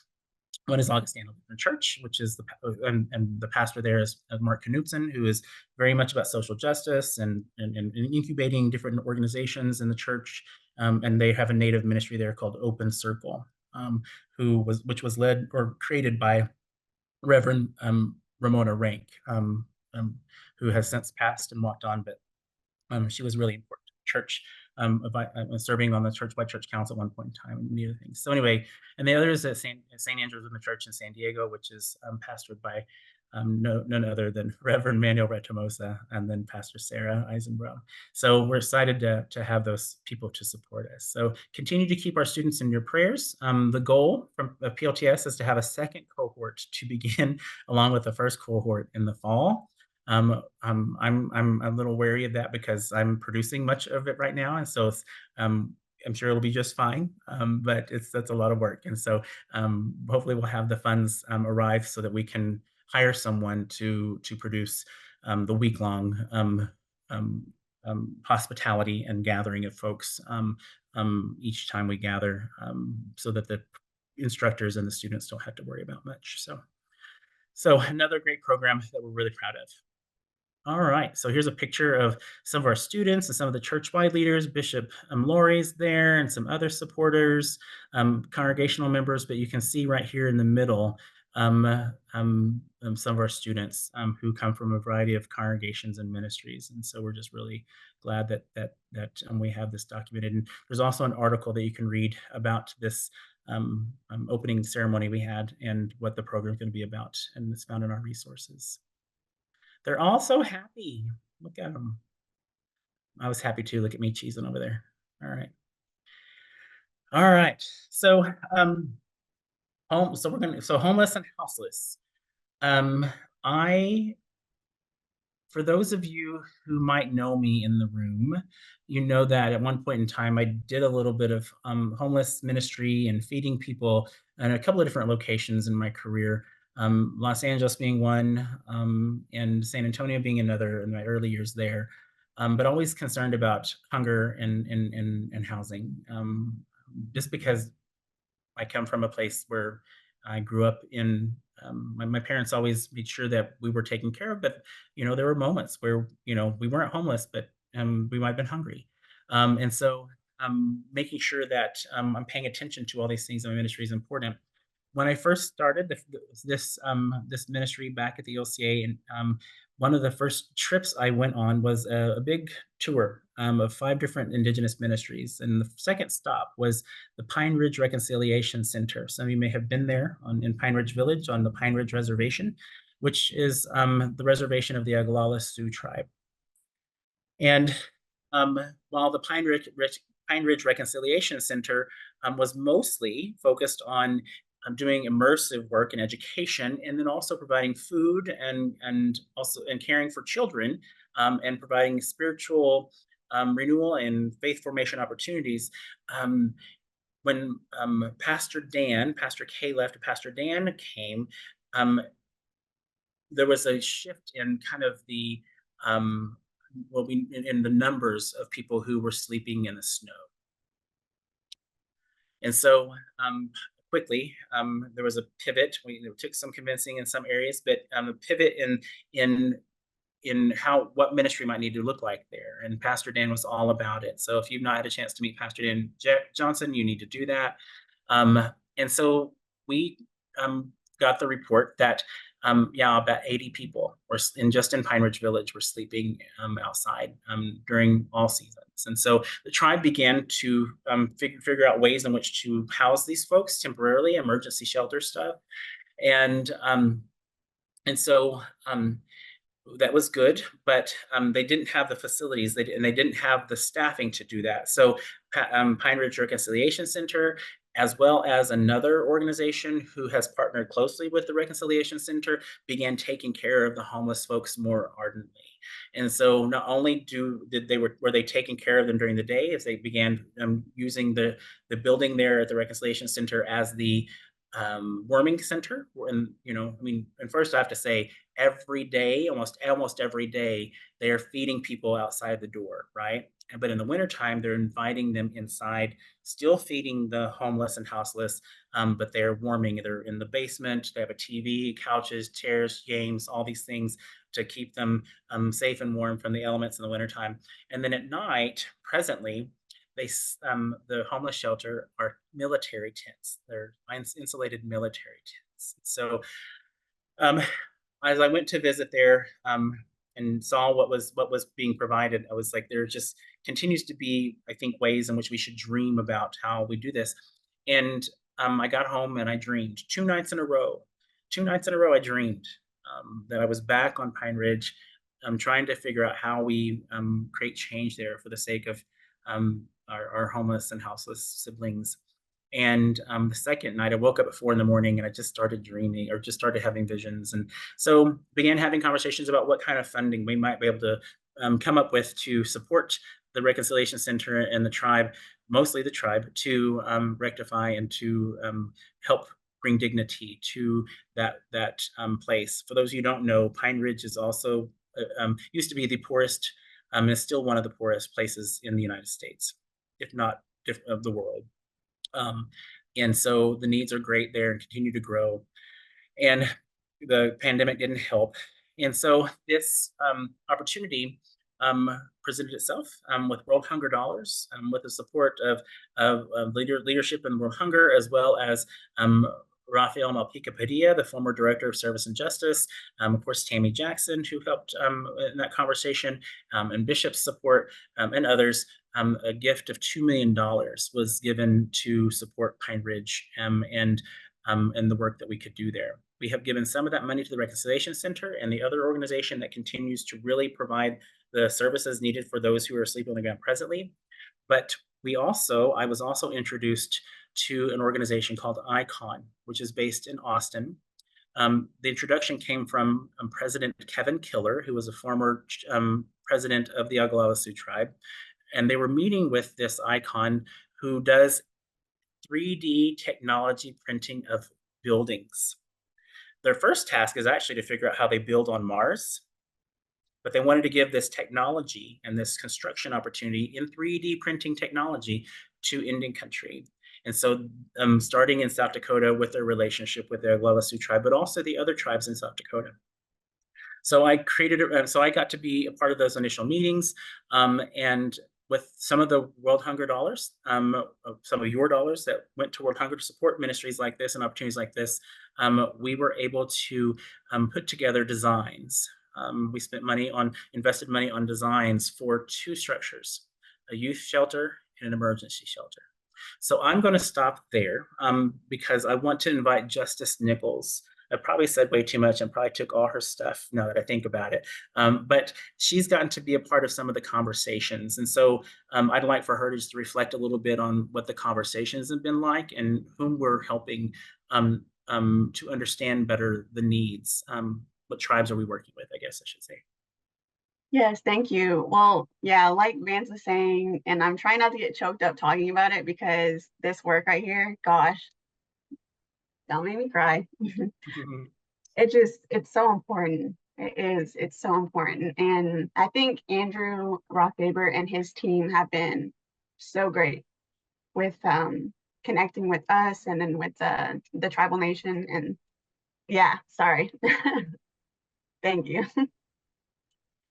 One is Augustine Lutheran Church, which is the pastor there is Mark Knudsen, who is very much about social justice and incubating different organizations in the church. And they have a native ministry there called Open Circle, which was led or created by Reverend Ramona Rank, who has since passed and walked on, but she was really important to the church, serving on the church-wide church council at one point in time and many other things. So anyway, and the other is at St. Andrew's Lutheran Church in San Diego, which is pastored by none other than Reverend Manuel Retomosa and then Pastor Sarah Eisenbrow. So we're excited to have those people to support us. So continue to keep our students in your prayers. The goal from PLTS is to have a second cohort to begin along with the first cohort in the fall. I'm a little wary of that because I'm producing much of it right now, and so I'm sure it'll be just fine. But that's a lot of work, and so hopefully we'll have the funds arrive so that we can hire someone to produce the week-long hospitality and gathering of folks each time we gather, so that the instructors and the students don't have to worry about much. So another great program that we're really proud of. All right, so here's a picture of some of our students and some of the church-wide leaders. Bishop Laurie's there and some other supporters, congregational members, but you can see right here in the middle some of our students who come from a variety of congregations and ministries. And so we're just really glad that we have this documented. And there's also an article that you can read about this opening ceremony we had and what the program is going to be about, and it's found in our resources. They're all so happy. Look at them. I was happy too. Look at me cheesing over there. All right. All right. So, homeless and houseless. For those of you who might know me in the room, you know that at one point in time, I did a little bit of homeless ministry and feeding people in a couple of different locations in my career. Los Angeles being one, and San Antonio being another in my early years there, but always concerned about hunger and housing, just because I come from a place where I grew up in. My parents always made sure that we were taken care of, but there were moments where we weren't homeless, but we might have been hungry, and so making sure that I'm paying attention to all these things in my ministry is important. When I first started this ministry back at the ELCA, and one of the first trips I went on was a big tour of 5 different Indigenous ministries, and the second stop was the Pine Ridge Reconciliation Center. Some of you may have been there in Pine Ridge Village on the Pine Ridge Reservation, which is the reservation of the Oglala Sioux tribe. And while the Pine Ridge Reconciliation Center was mostly focused on doing immersive work in education, and then also providing food and caring for children, and providing spiritual renewal and faith formation opportunities. When Pastor K left, Pastor Dan came, there was a shift in kind of the in the numbers of people who were sleeping in the snow. And so quickly, there was a pivot. It took some convincing in some areas, but a pivot in what ministry might need to look like there. And Pastor Dan was all about it. So if you've not had a chance to meet Pastor Dan Johnson, you need to do that. And so we got the report that about 80 people were just in Pine Ridge Village were sleeping outside during all seasons. And so the tribe began to figure out ways in which to house these folks temporarily, emergency shelter stuff. And so that was good, but they didn't have the facilities, and they didn't have the staffing to do that. So Pine Ridge Reconciliation Center, as well as another organization who has partnered closely with the Reconciliation Center, began taking care of the homeless folks more ardently. And so not only were they taking care of them during the day, as they began using the building there at the Reconciliation Center as the warming center. And and first I have to say, every day, almost every day, they are feeding people outside the door, right? But in the wintertime, they're inviting them inside, still feeding the homeless and houseless, but they're warming. They're in the basement. They have a TV, couches, chairs, games, all these things to keep them safe and warm from the elements in the wintertime. And then at night, presently, the homeless shelter are military tents. They're insulated military tents. So as I went to visit there and saw what was being provided, I was like, there just continues to be, I think, ways in which we should dream about how we do this. And I got home and I dreamed 2 nights in a row. 2 nights in a row, I dreamed that I was back on Pine Ridge, trying to figure out how we create change there for the sake of our homeless and houseless siblings. And the second night, I woke up at 4 a.m. and I just started dreaming, or just started having visions, and so began having conversations about what kind of funding we might be able to come up with to support the Reconciliation Center and the tribe, mostly the tribe, to rectify and to help bring dignity to that place. For those of you who don't know, Pine Ridge is also used to be the poorest, is still one of the poorest places in the United States, if not of the world. And so the needs are great there and continue to grow. And the pandemic didn't help. And so this opportunity presented itself with World Hunger Dollars, with the support of leadership in World Hunger, as well as Rafael Malpica Padilla, the former Director of Service and Justice, of course, Tammy Jackson, who helped in that conversation, and Bishop's support, and others. A gift of $2 million was given to support Pine Ridge and the work that we could do there. We have given some of that money to the Reconciliation Center and the other organization that continues to really provide the services needed for those who are asleep on the ground presently. But I was also introduced to an organization called ICON, which is based in Austin. The introduction came from President Kevin Killer, who was a former president of the Oglala Sioux tribe. And they were meeting with this ICON who does 3D technology printing of buildings. Their first task is actually to figure out how they build on Mars, but they wanted to give this technology and this construction opportunity in 3D printing technology to Indian country. And so starting in South Dakota with their relationship with the Oglala Sioux tribe, but also the other tribes in South Dakota. So I got to be a part of those initial meetings, and with some of the World Hunger dollars, some of your dollars that went to World Hunger to support ministries like this and opportunities like this, we were able to put together designs. We invested money on designs for 2 structures, a youth shelter and an emergency shelter. So I'm going to stop there because I want to invite Justice Nichols. I probably said way too much and probably took all her stuff now that I think about it. But she's gotten to be a part of some of the conversations. And so I'd like for her to just reflect a little bit on what the conversations have been like and whom we're helping to understand better the needs. What tribes are we working with, I guess I should say. Yes, thank you. Well, yeah, like Vance was saying, and I'm trying not to get choked up talking about it because this work right here, gosh, don't make me cry. It's so important. It's so important. And I think Andrew Rothgaber and his team have been so great with connecting with us and then with the tribal nation. And yeah, sorry. Thank you.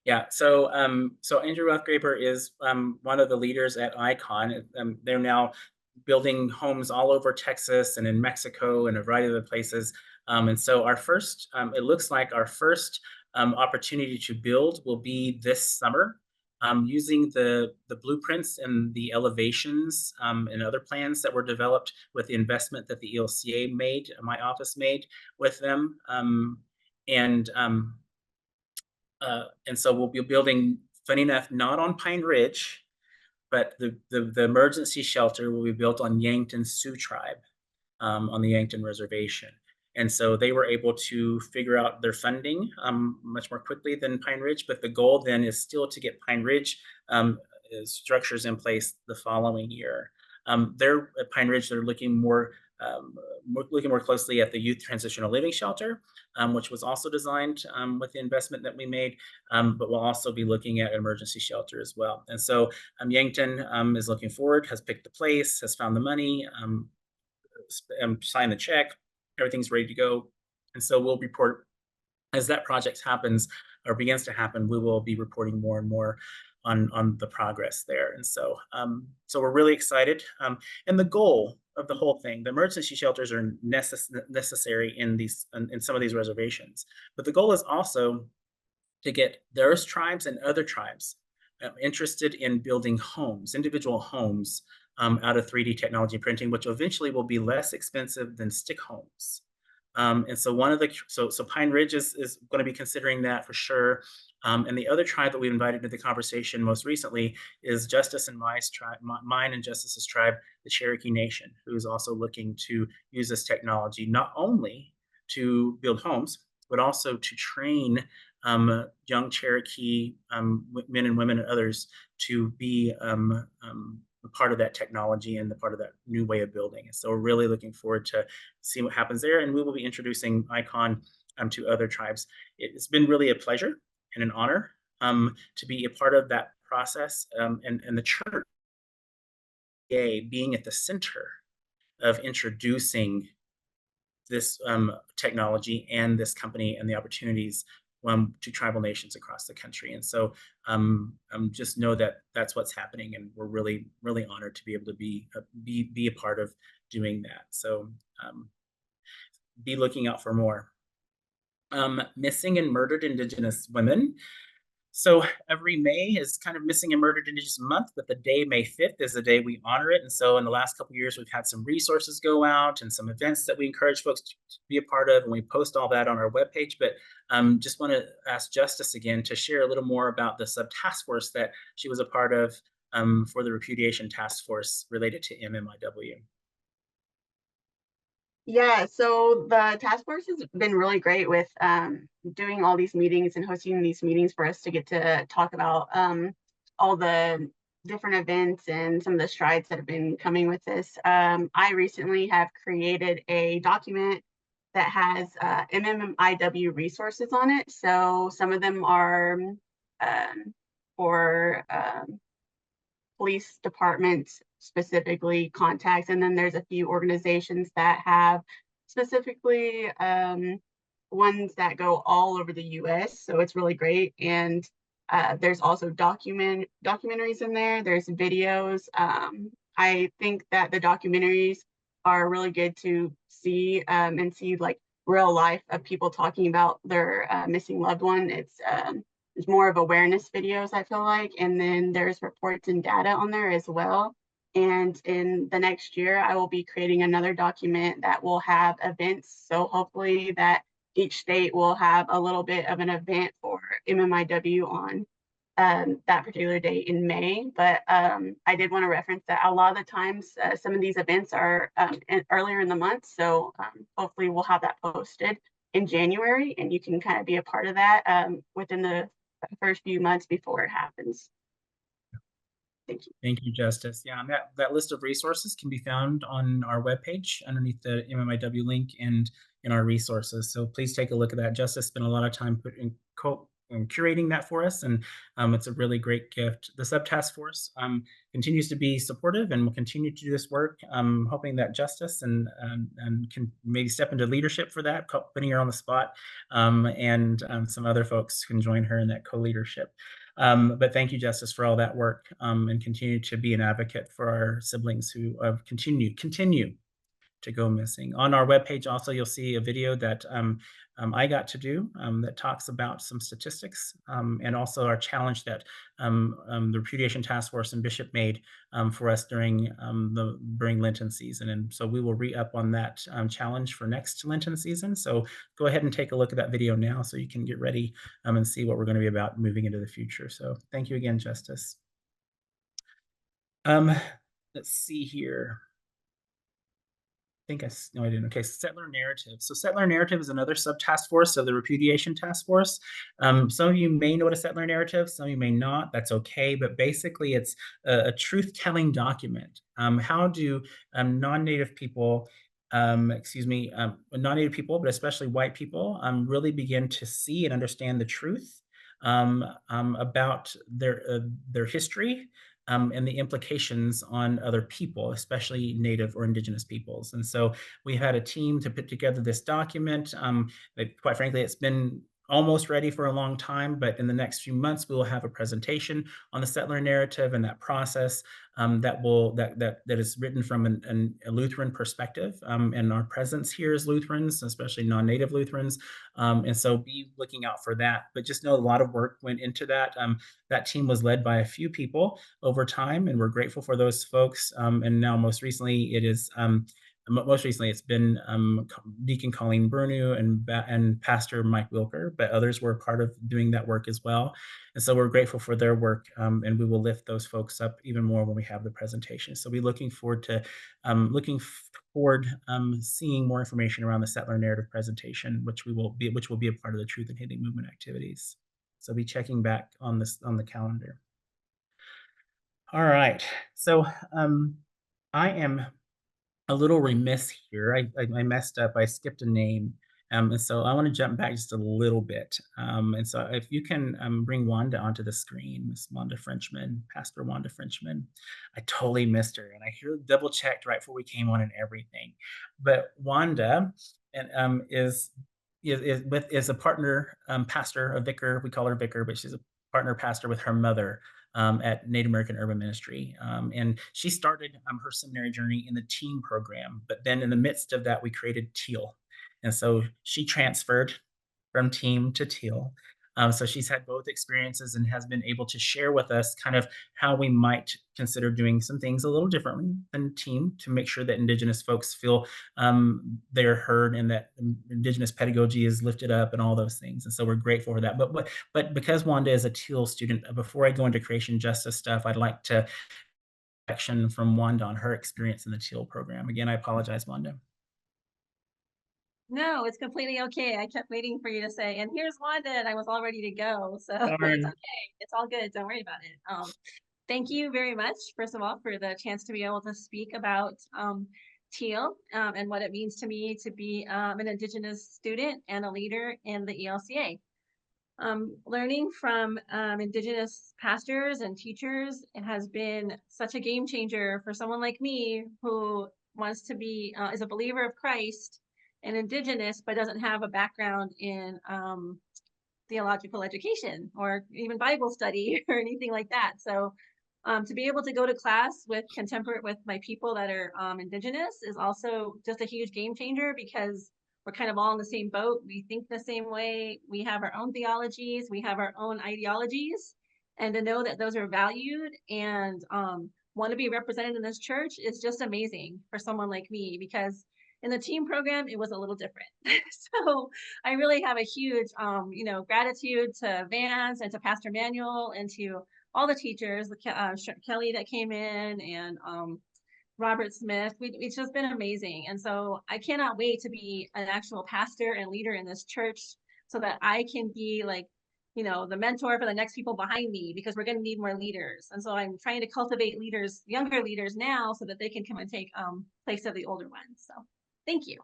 Yeah, so Andrew Rothgraber is one of the leaders at ICON. They're now building homes all over Texas and in Mexico and a variety of other places. And so it looks like our first opportunity to build will be this summer, using the blueprints and the elevations and other plans that were developed with the investment that the ELCA made, my office made with them. And so we'll be building, funny enough, not on Pine Ridge, but the emergency shelter will be built on Yankton Sioux Tribe, on the Yankton Reservation. And so they were able to figure out their funding much more quickly than Pine Ridge, but the goal then is still to get Pine Ridge structures in place the following year. They're at Pine Ridge, they're looking more closely at the Youth Transitional Living Shelter, which was also designed with the investment that we made, but we'll also be looking at emergency shelter as well. And so Yankton is looking forward, has picked the place, has found the money, sign the check, everything's ready to go. And so we'll report as that project happens or begins to happen. We will be reporting more and more on the progress there. And so so we're really excited. And the goal of the whole thing, the emergency shelters are necessary in some of these reservations, but the goal is also to get those tribes and other tribes interested in building homes, individual homes, out of 3D technology printing, which eventually will be less expensive than stick homes. And so so Pine Ridge is going to be considering that for sure. And the other tribe that we invited to the conversation most recently is Justice and mine and Justice's tribe, the Cherokee Nation, who's also looking to use this technology not only to build homes, but also to train young Cherokee men and women and others to be a part of that technology and the part of that new way of building. And so we're really looking forward to see what happens there. And we will be introducing ICON to other tribes. It's been really a pleasure and an honor to be a part of that process, and the church being at the center of introducing this technology and this company and the opportunities to tribal nations across the country. And so just know that that's what's happening, and we're really, really honored to be able to be a part of doing that. So be looking out for more. Missing and murdered Indigenous women. So every May is kind of Missing and Murdered Indigenous Month, but the day, May 5th, is the day we honor it. And so in the last couple of years, we've had some resources go out and some events that we encourage folks to be a part of, and we post all that on our webpage. But just want to ask Justice again to share a little more about the sub-task force that she was a part of for the repudiation task force related to MMIW. Yeah, so the task force has been really great with doing all these meetings and hosting these meetings for us to get to talk about all the different events and some of the strides that have been coming with this. I recently have created a document that has MMIW resources on it. So some of them are for police departments specifically contacts, and then there's a few organizations that have specifically ones that go all over the US, so it's really great. And there's also documentaries in there, there's videos. I think that the documentaries are really good to see and see like real life of people talking about their missing loved one. It's more of awareness videos, I feel like, and then there's reports and data on there as well. And in the next year, I will be creating another document that will have events. So hopefully that each state will have a little bit of an event for MMIW on that particular date in May. But I did want to reference that a lot of the times, some of these events are earlier in the month. So hopefully we'll have that posted in January, and you can kind of be a part of that within the first few months before it happens. Thank you. Thank you, Justice. Yeah, and that list of resources can be found on our webpage underneath the MMIW link and in our resources. So please take a look at that. Justice spent a lot of time curating that for us, and it's a really great gift. The subtask force continues to be supportive and will continue to do this work, hoping that Justice and can maybe step into leadership for that, putting her on the spot, and some other folks can join her in that co-leadership. But thank you, Justice, for all that work, and continue to be an advocate for our siblings who continue to go missing. On our webpage also, you'll see a video that I got to do that talks about some statistics and also our challenge that the Repudiation Task Force and Bishop made for us during Lenten season. And so we will re-up on that challenge for next Lenten season. So go ahead and take a look at that video now so you can get ready and see what we're going to be about moving into the future. So thank you again, Justice. Let's see here. No, I didn't. Okay, settler narrative. So settler narrative is another sub-task force of the Repudiation Task Force. Some of you may know what a settler narrative, some of you may not. That's okay, but basically it's a truth-telling document. How do non-Native people, non-Native people, but especially white people, really begin to see and understand the truth about their history, and the implications on other people, especially Native or Indigenous peoples. And so we had a team to put together this document. Quite frankly, it's been almost ready for a long time, but in the next few months, we will have a presentation on the settler narrative and that process that is written from a Lutheran perspective, and our presence here as Lutherans, especially non-Native Lutherans. And so be looking out for that. But just know a lot of work went into that. That team was led by a few people over time, and we're grateful for those folks. And now most recently it's been Deacon Colleen Bernu and Pastor Mike Wilker, but others were part of doing that work as well. And so we're grateful for their work, and we will lift those folks up even more when we have the presentation. So we're looking forward to seeing more information around the settler narrative presentation, which will be a part of the Truth and Healing Movement activities. So be checking back on the calendar. All right, so I am a little remiss here. I messed up. I skipped a name. And so I want to jump back just a little bit. And so if you can bring Wanda onto the screen, Miss Wanda Frenchman, Pastor Wanda Frenchman. I totally missed her. And I double checked right before we came on and everything. But Wanda is a partner pastor, a vicar. We call her vicar, but she's a partner pastor with her mother at Native American Urban Ministry. And she started her seminary journey in the teen program, but then in the midst of that, we created TEAL. And so she transferred from team to TEAL. So she's had both experiences and has been able to share with us kind of how we might consider doing some things a little differently than team to make sure that Indigenous folks feel they're heard and that Indigenous pedagogy is lifted up and all those things. And so we're grateful for that. But because Wanda is a TEAL student, before I go into creation justice stuff, I'd like to action from Wanda on her experience in the TEAL program. Again, I apologize, Wanda. No, it's completely okay. I kept waiting for you to say, and here's Wanda, and I was all ready to go. So it's okay. It's all good. Don't worry about it. Thank you very much, first of all, for the chance to be able to speak about TEAL and what it means to me to be an Indigenous student and a leader in the ELCA. Learning from Indigenous pastors and teachers, it has been such a game changer for someone like me who wants to be, is a believer of Christ and Indigenous, but doesn't have a background in theological education or even Bible study or anything like that. So to be able to go to class with my people that are Indigenous is also just a huge game changer, because we're kind of all in the same boat. We think the same way. We have our own theologies. We have our own ideologies. And to know that those are valued and want to be represented in this church is just amazing for someone like me, because in the team program, it was a little different. So I really have a huge, gratitude to Vance and to Pastor Manuel and to all the teachers, Kelly that came in and Robert Smith. It's just been amazing. And so I cannot wait to be an actual pastor and leader in this church so that I can be the mentor for the next people behind me, because we're going to need more leaders. And so I'm trying to cultivate leaders, younger leaders now, so that they can come and take place of the older ones. So thank you.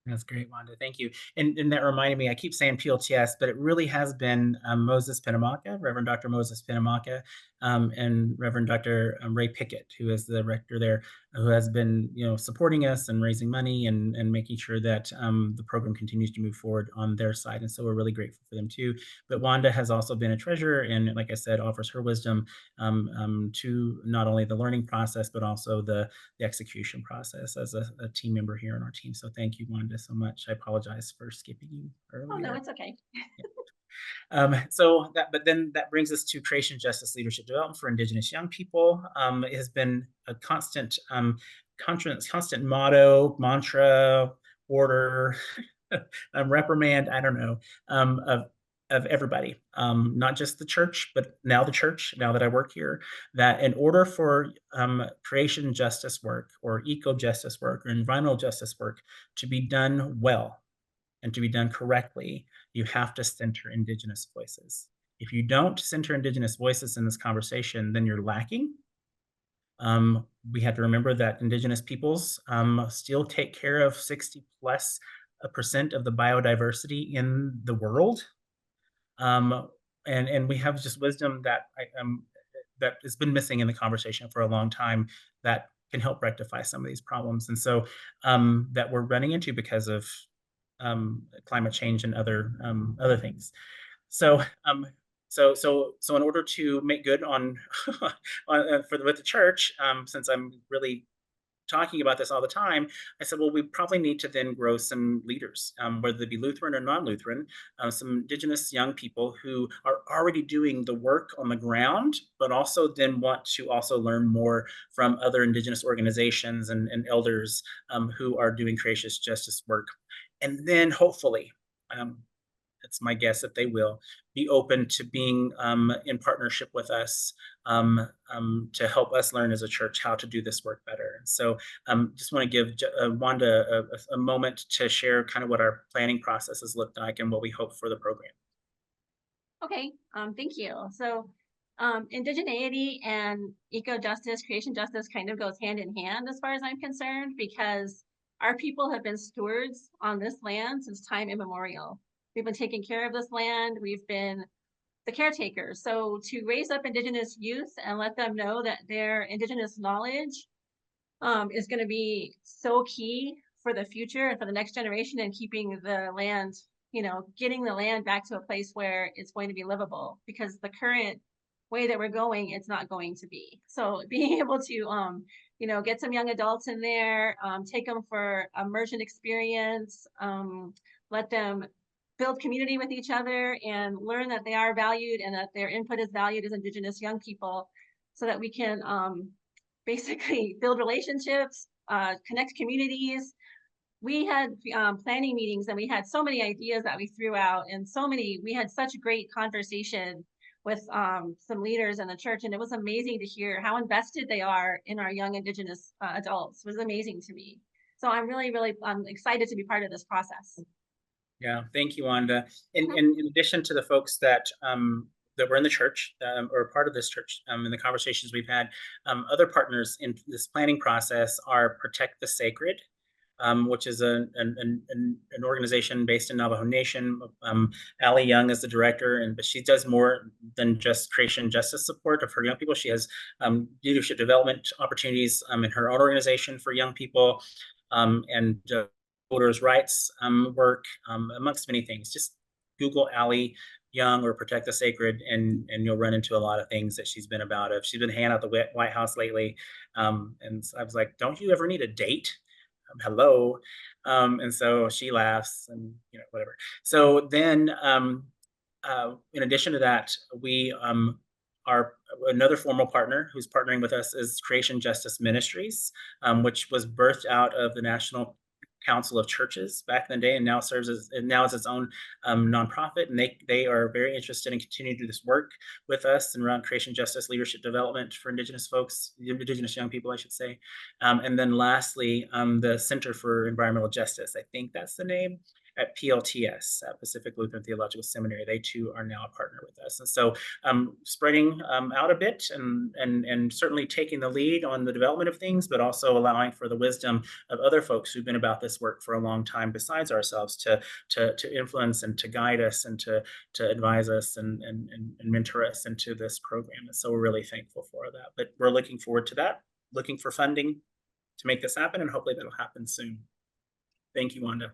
That's great, Wanda. Thank you. And that reminded me, I keep saying PLTS, but it really has been Moses Penamaka, Reverend Dr. Moses Penamaka. and Reverend Dr. Ray Pickett, who is the rector there, who has been, supporting us and raising money and making sure that the program continues to move forward on their side. And so we're really grateful for them too. But Wanda has also been a treasurer, and like I said, offers her wisdom to not only the learning process, but also the execution process as a team member here on our team. So thank you, Wanda, so much. I apologize for skipping you earlier. Oh, no, it's okay. But then that brings us to creation, justice, leadership development for Indigenous young people. It has been a constant motto, mantra, order, reprimand, I don't know, of everybody, not just the church, but now the church, now that I work here, that in order for creation justice work or eco-justice work or environmental justice work to be done well and to be done correctly, you have to center Indigenous voices. If you don't center Indigenous voices in this conversation, then you're lacking. We have to remember that Indigenous peoples still take care of 60+% of the biodiversity in the world. And we have just wisdom that that has been missing in the conversation for a long time that can help rectify some of these problems. And so that we're running into because of climate change and other things. So in order to make good on, with the church, since I'm really talking about this all the time, I said, well, we probably need to then grow some leaders, whether they be Lutheran or non-Lutheran, some Indigenous young people who are already doing the work on the ground, but also then want to also learn more from other Indigenous organizations and elders who are doing creation justice work. And then hopefully, it's my guess that they will be open to being in partnership with us to help us learn as a church how to do this work better. So just want to give Wanda a moment to share kind of what our planning processes look like and what we hope for the program. Okay, thank you. So indigeneity and eco-justice, creation justice kind of goes hand in hand as far as I'm concerned, because our people have been stewards on this land since time immemorial. We've been taking care of this land. We've been the caretakers. So to raise up Indigenous youth and let them know that their Indigenous knowledge is going to be so key for the future and for the next generation and keeping the land, getting the land back to a place where it's going to be livable, because the current way that we're going, it's not going to be. So being able to, get some young adults in there, take them for immersion experience, let them build community with each other and learn that they are valued and that their input is valued as Indigenous young people, so that we can basically build relationships, connect communities. We had planning meetings and we had so many ideas that we threw out, and we had such great conversation with some leaders in the church, and it was amazing to hear how invested they are in our young Indigenous adults. It was amazing to me. So I'm really, really excited to be part of this process. Yeah, thank you, Wanda. And in addition to the folks that were in the church or part of this church, in the conversations we've had, other partners in this planning process are Protect the Sacred, which is an organization based in Navajo Nation. Allie Young is the director, but she does more than just creation justice support of her young people. She has leadership development opportunities in her own organization for young people, and voters' rights work, amongst many things. Just Google Allie Young or Protect the Sacred, and you'll run into a lot of things that she's been about. She's been hanging out the White House lately, and I was like, "Don't you ever need a date? Hello." And so she laughs, and whatever. So then, in addition to that, we are another formal partner who's partnering with us is Creation Justice Ministries, which was birthed out of the National Council of Churches back in the day, and now is its own nonprofit, and they are very interested in continuing to do this work with us and around creation justice, leadership development for Indigenous folks, Indigenous young people, I should say. And then lastly, the Center for Environmental Justice, I think that's the name. at PLTS, Pacific Lutheran Theological Seminary. They too are now a partner with us. And so spreading out a bit and certainly taking the lead on the development of things, but also allowing for the wisdom of other folks who've been about this work for a long time besides ourselves to influence and to guide us and to advise us and mentor us into this program. And so we're really thankful for that. But we're looking forward to that, looking for funding to make this happen, and hopefully that'll happen soon. Thank you, Wanda.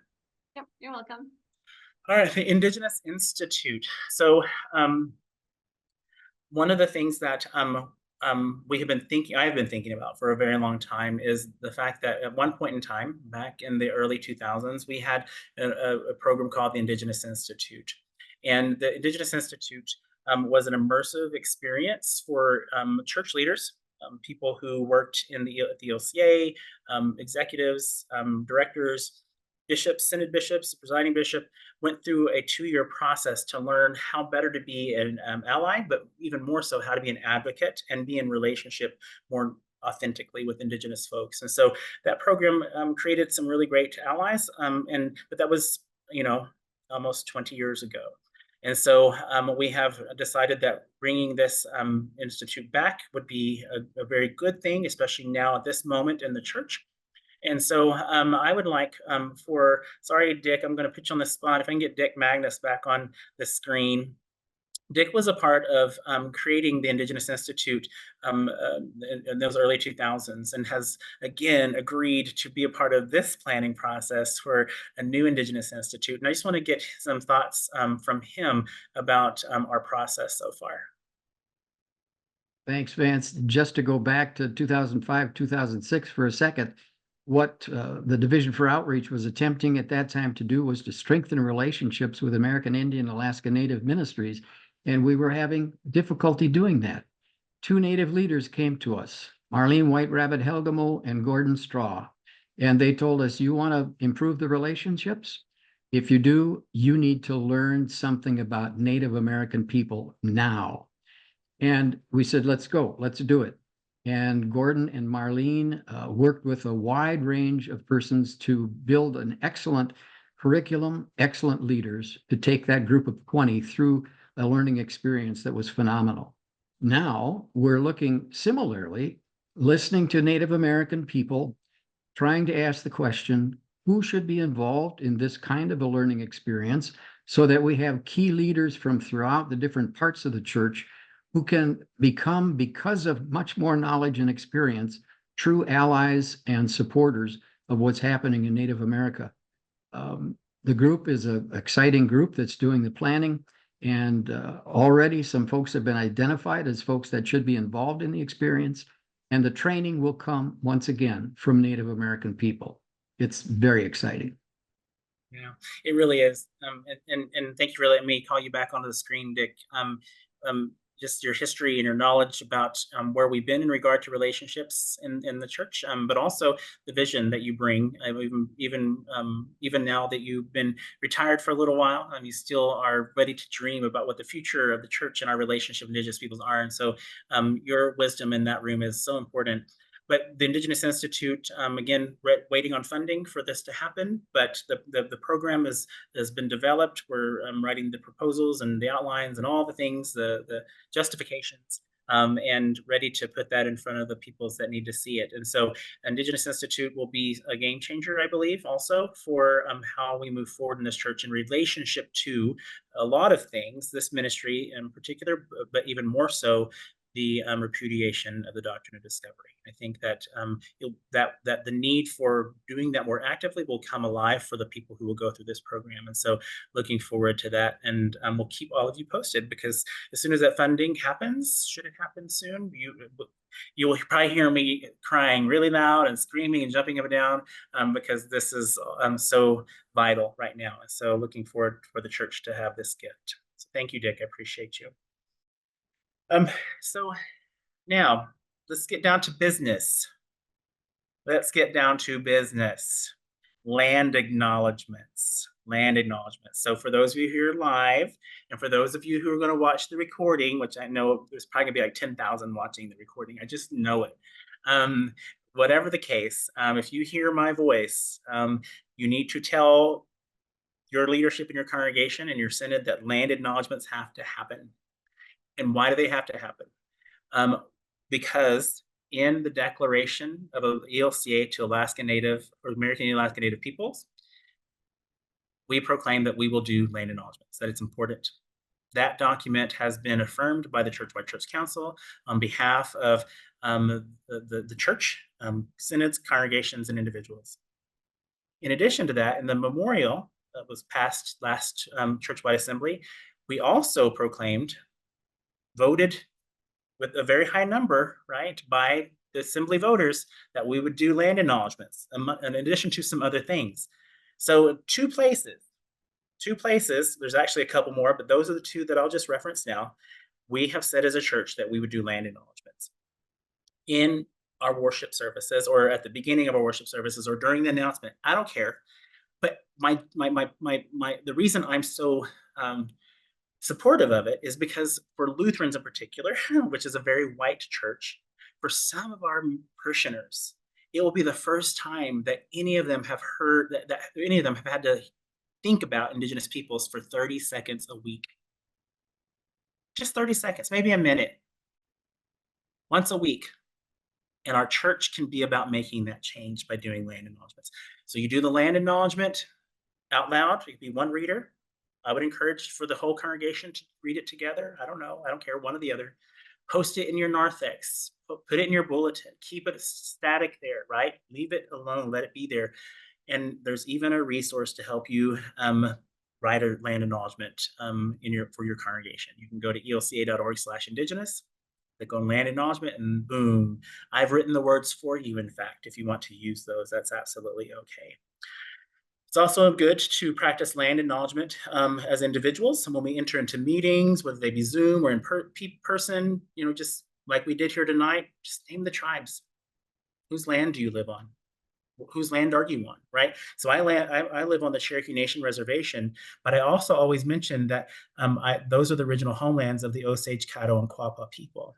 Yep, you're welcome. All right, the Indigenous Institute. So one of the things that I have been thinking about for a very long time is the fact that at one point in time, back in the early 2000s, we had a program called the Indigenous Institute. And the Indigenous Institute was an immersive experience for church leaders, people who worked in the ELCA, executives, directors, bishops, synod bishops, presiding bishop, went through a 2-year process to learn how better to be an ally, but even more so how to be an advocate and be in relationship more authentically with Indigenous folks. And so that program created some really great allies, but that was, almost 20 years ago. And so we have decided that bringing this institute back would be a very good thing, especially now at this moment in the church. And so I would like sorry, Dick, I'm going to put you on the spot. If I can get Dick Magnus back on the screen. Dick was a part of creating the Indigenous Institute in those early 2000s and has, again, agreed to be a part of this planning process for a new Indigenous Institute. And I just want to get some thoughts from him about our process so far. Thanks, Vance. Just to go back to 2005, 2006 for a second, what the Division for Outreach was attempting at that time to do was to strengthen relationships with American Indian Alaska Native ministries, and we were having difficulty doing that. 2 Native leaders came to us, Marlene White Rabbit Helgamo and Gordon Straw, and they told us, you want to improve the relationships? If you do, you need to learn something about Native American people now. And we said, let's go, let's do it. And Gordon and Marlene worked with a wide range of persons to build an excellent curriculum, excellent leaders to take that group of 20 through a learning experience that was phenomenal. Now we're looking similarly, listening to Native American people, trying to ask the question, who should be involved in this kind of a learning experience so that we have key leaders from throughout the different parts of the church who can become, because of much more knowledge and experience, true allies and supporters of what's happening in Native America. The group is an exciting group that's doing the planning, and already some folks have been identified as folks that should be involved in the experience, and the training will come once again from Native American people. It's very exciting. Yeah, it really is. And thank you for letting me call you back onto the screen, Dick. Just your history and your knowledge about where we've been in regard to relationships in the church, but also the vision that you bring, even now that you've been retired for a little while, and you still are ready to dream about what the future of the church and our relationship with Indigenous peoples are. And so your wisdom in that room is so important. But the Indigenous Institute, again, waiting on funding for this to happen, but the program has been developed. We're writing the proposals and the outlines and all the things, the justifications, and ready to put that in front of the peoples that need to see it. And so Indigenous Institute will be a game changer, I believe, also for how we move forward in this church in relationship to a lot of things, this ministry in particular, but even more so, the repudiation of the doctrine of discovery. I think that that the need for doing that more actively will come alive for the people who will go through this program. And so looking forward to that. And we'll keep all of you posted, because as soon as that funding happens, should it happen soon, you will probably hear me crying really loud and screaming and jumping up and down, because this is so vital right now. And so looking forward for the church to have this gift. So thank you, Dick. I appreciate you. So now let's get down to business. Let's get down to business. Land acknowledgments. Land acknowledgments. So for those of you who are live, and for those of you who are going to watch the recording, which I know there's probably going to be like 10,000 watching the recording, I just know it. Whatever the case, if you hear my voice, you need to tell your leadership in your congregation and your synod that land acknowledgments have to happen. And why do they have to happen? Because in the declaration of ELCA to Alaska Native or American and Alaska Native peoples, we proclaim that we will do land acknowledgments, that it's important. That document has been affirmed by the Church-wide Church Council on behalf of the church, synods, congregations, and individuals. In addition to that, in the memorial that was passed last church-wide assembly, we also proclaimed, voted with a very high number, right, by the assembly voters, that we would do land acknowledgments, in addition to some other things. So two places, there's actually a couple more, but those are the two that I'll just reference now. We have said as a church that we would do land acknowledgments in our worship services, or at the beginning of our worship services, or during the announcement. I don't care. But the reason I'm so supportive of it is because for Lutherans in particular, which is a very white church, for some of our parishioners, it will be the first time that any of them have heard that any of them have had to think about Indigenous peoples for 30 seconds a week. Just 30 seconds, maybe a minute, once a week. And our church can be about making that change by doing land acknowledgments. So you do the land acknowledgement out loud. It could be one reader. I would encourage for the whole congregation to read it together. I don't know. I don't care, one or the other. Post it in your narthex. Put it in your bulletin. Keep it static there, right? Leave it alone. Let it be there. And there's even a resource to help you write a land acknowledgement for your congregation. You can go to elca.org/indigenous, click on land acknowledgement, and boom. I've written the words for you, in fact. If you want to use those, that's absolutely okay. It's also good to practice land acknowledgement as individuals. And when we enter into meetings, whether they be Zoom or in person, just like we did here tonight, just name the tribes. Whose land do you live on? Whose land are you on, right? So I live on the Cherokee Nation Reservation, but I also always mention that those are the original homelands of the Osage, Caddo, and Quapaw people.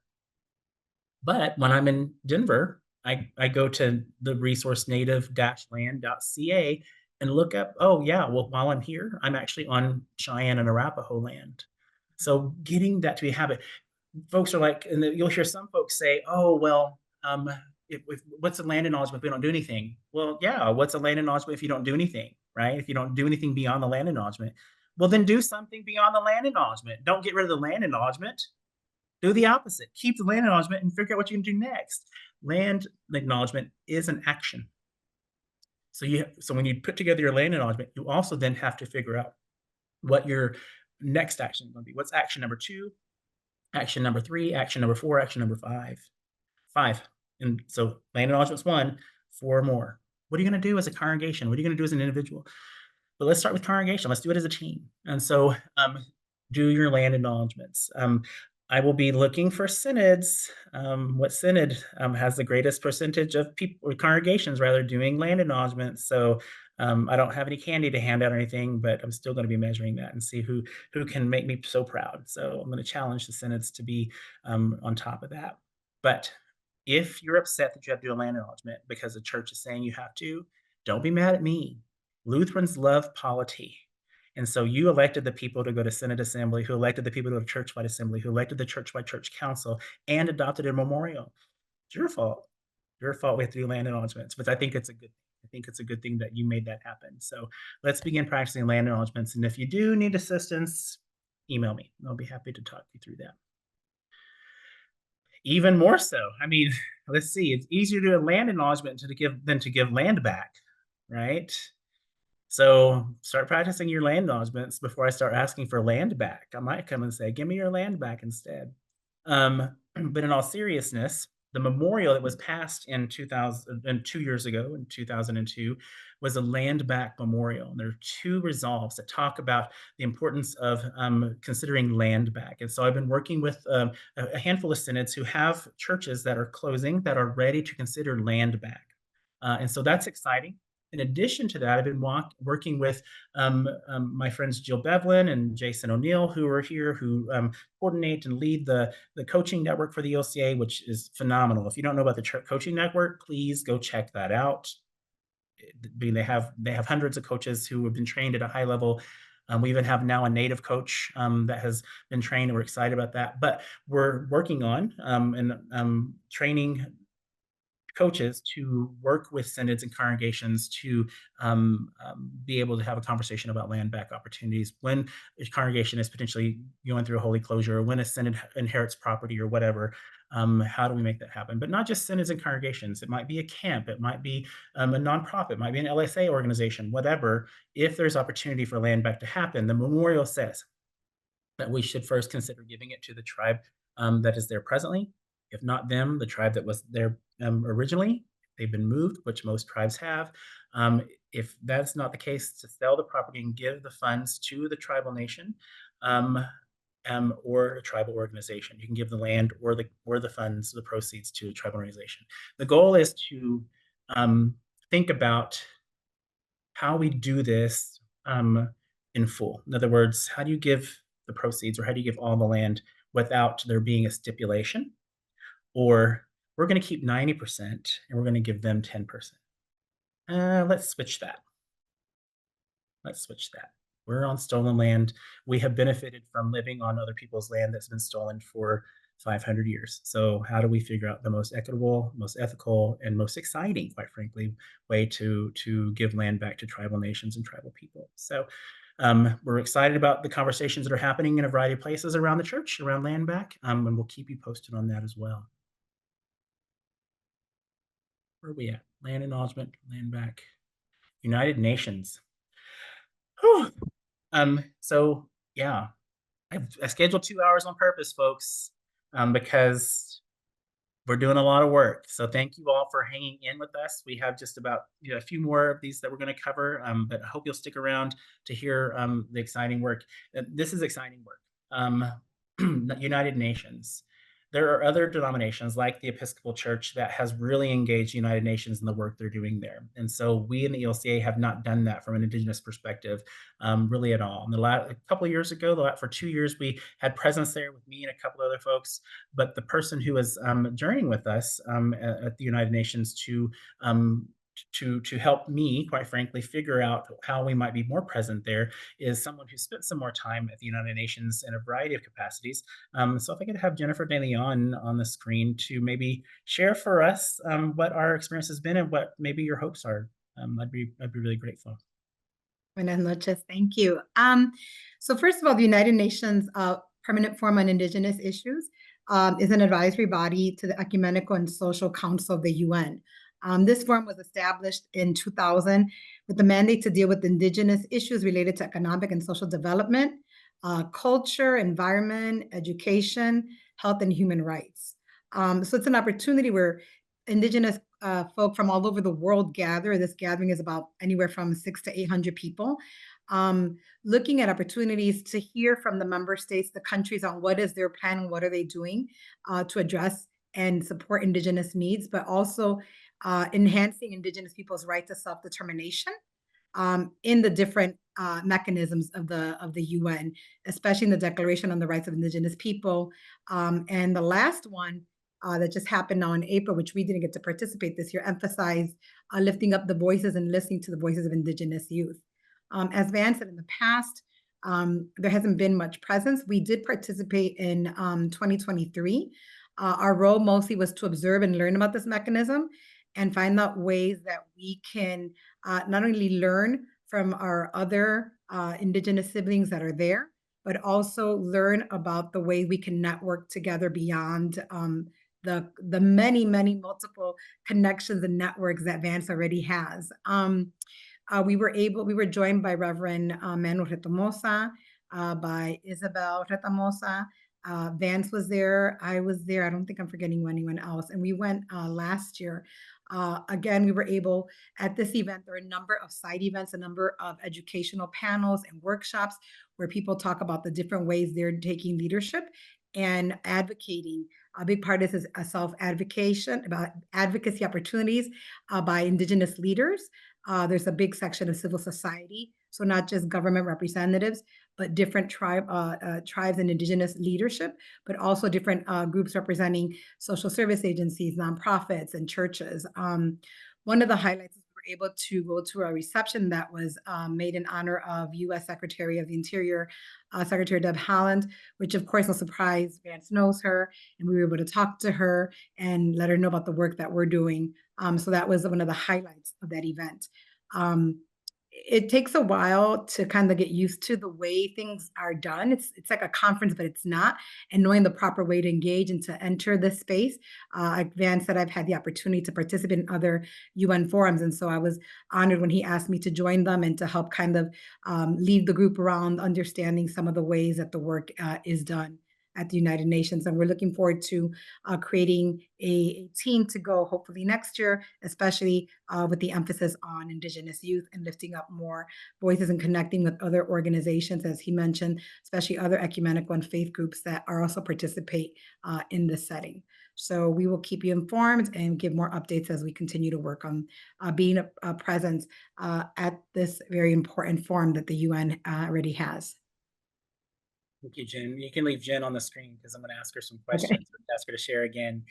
But when I'm in Denver, I go to the resource native-land.ca and look up, oh yeah, well, while I'm here, I'm actually on Cheyenne and Arapaho land. So getting that to be a habit. Folks are like, and you'll hear some folks say, oh, well, what's a land acknowledgement if we don't do anything? Well, yeah, what's a land acknowledgement if you don't do anything, right? If you don't do anything beyond the land acknowledgement, well, then do something beyond the land acknowledgement. Don't get rid of the land acknowledgement. Do the opposite. Keep the land acknowledgement and figure out what you can do next. Land acknowledgement is an action. So when you put together your land acknowledgement, you also then have to figure out what your next action is going to be. What's action number 2, action number 3, action number 4, action number 5. And so land acknowledgement's 1, 4 more. What are you going to do as a congregation? What are you going to do as an individual? But let's start with congregation. Let's do it as a team. And so do your land acknowledgements. I will be looking for synods. What synod has the greatest percentage of people, or congregations rather, doing land acknowledgements? So I don't have any candy to hand out or anything, but I'm still going to be measuring that and see who can make me so proud. So I'm going to challenge the synods to be on top of that. But if you're upset that you have to do a land acknowledgement because the church is saying you have to, don't be mad at me. Lutherans love polity. And so you elected the people to go to Synod Assembly, who elected the people to go to Church-wide Assembly, who elected the Church-wide Church Council, and adopted a memorial. It's your fault. Your fault we have to do land acknowledgements, but I think it's a good thing that you made that happen. So let's begin practicing land acknowledgements. And if you do need assistance, email me. I'll be happy to talk you through that. Even more so. I mean, let's see. It's easier to do a land acknowledgement than to give land back, right? So start practicing your land acknowledgements before I start asking for land back. I might come and say, give me your land back instead. But in all seriousness, the memorial that was passed in 2 years ago, in 2002, was a land back memorial. And there are 2 resolves that talk about the importance of considering land back. And so I've been working with a handful of synods who have churches that are closing that are ready to consider land back. And so that's exciting. In addition to that, I've been working with my friends Jill Bevlin and Jason O'Neill, who are here, who coordinate and lead the coaching network for the ELCA, which is phenomenal. If you don't know about the coaching network, please go check that out. they have hundreds of coaches who have been trained at a high level. We even have now a native coach that has been trained, and we're excited about that. But we're working on and training coaches to work with synods and congregations to be able to have a conversation about land back opportunities when a congregation is potentially going through a holy closure, or when a synod inherits property or whatever. How do we make that happen? But not just synods and congregations. It might be a camp. It might be a nonprofit. It might be an LSA organization, whatever. If there's opportunity for land back to happen, the memorial says that we should first consider giving it to the tribe that is there presently. If not them, the tribe that was there originally. They've been moved, which most tribes have. If that's not the case, to sell the property and give the funds to the tribal nation or a tribal organization. You can give the land or the funds, the proceeds, to a tribal organization. The goal is to think about how we do this in full. In other words, how do you give the proceeds, or how do you give all the land without there being a stipulation? Or we're going to keep 90% and we're going to give them 10%. Let's switch that. We're on stolen land. We have benefited from living on other people's land that's been stolen for 500 years. So how do we figure out the most equitable, most ethical, and most exciting, quite frankly, way to give land back to tribal nations and tribal people? So we're excited about the conversations that are happening in a variety of places around the church, around land back, and we'll keep you posted on that as well. Where are we at? Land acknowledgement, land back. United Nations. Whew. So yeah, I scheduled 2 hours on purpose, folks, because we're doing a lot of work. So thank you all for hanging in with us. We have just about a few more of these that we're going to cover, but I hope you'll stick around to hear the exciting work. This is exciting work. United Nations. There are other denominations like the Episcopal Church that has really engaged United Nations in the work they're doing there. And so we in the ELCA have not done that from an Indigenous perspective really at all. And a couple of years ago, for 2 years, we had presence there with me and a couple other folks. But the person who was journeying with us at the United Nations to help me, quite frankly, figure out how we might be more present there is someone who spent some more time at the United Nations in a variety of capacities. So if I could have Jennifer De Leon on the screen to maybe share for us what our experience has been and what maybe your hopes are, I'd be really grateful. Buenas noches, thank you. So first of all, the United Nations Permanent Forum on Indigenous Issues is an advisory body to the Ecumenical and Social Council of the UN. This forum was established in 2000 with the mandate to deal with Indigenous issues related to economic and social development, culture, environment, education, health, and human rights. So it's an opportunity where Indigenous folk from all over the world gather. This gathering is about anywhere from 600 to 800 people, looking at opportunities to hear from the member states, the countries, on what is their plan and what are they doing to address and support Indigenous needs, but also enhancing Indigenous people's right to self-determination in the different mechanisms of the UN, especially in the Declaration on the Rights of Indigenous People. And the last one that just happened now in April, which we didn't get to participate this year, emphasized lifting up the voices and listening to the voices of Indigenous youth. As Van said, in the past, there hasn't been much presence. We did participate in 2023. Our role mostly was to observe and learn about this mechanism and find out ways that we can not only learn from our other Indigenous siblings that are there, but also learn about the way we can network together beyond the many multiple connections and networks that Vance already has. We were joined by Reverend Manuel Retamosa, by Isabel Retamosa. Vance was there, I was there, I don't think I'm forgetting anyone else. And we went last year. Again, we were able, at this event, there are a number of side events, a number of educational panels and workshops where people talk about the different ways they're taking leadership and advocating. A big part of this is a self-advocation, about advocacy opportunities by Indigenous leaders. There's a big section of civil society, so not just government representatives, but different tribes and Indigenous leadership, but also different groups representing social service agencies, nonprofits, and churches. One of the highlights is we were able to go to a reception that was made in honor of U.S. Secretary of the Interior, Secretary Deb Haaland, which of course, no surprise, Vance knows her, and we were able to talk to her and let her know about the work that we're doing. So that was one of the highlights of that event. It takes a while to kind of get used to the way things are done. It's like a conference, but it's not. And knowing the proper way to engage and to enter this space. Like Van said, I've had the opportunity to participate in other UN forums. And so I was honored when he asked me to join them and to help kind of lead the group around understanding some of the ways that the work is done at the United Nations. And we're looking forward to creating a team to go hopefully next year, especially with the emphasis on Indigenous youth and lifting up more voices and connecting with other organizations, as he mentioned, especially other ecumenical and faith groups that are also participate in this setting. So we will keep you informed and give more updates as we continue to work on being a presence at this very important forum that the UN already has. Thank you, Jen. You can leave Jen on the screen because I'm going to ask her some questions, ask her to share again.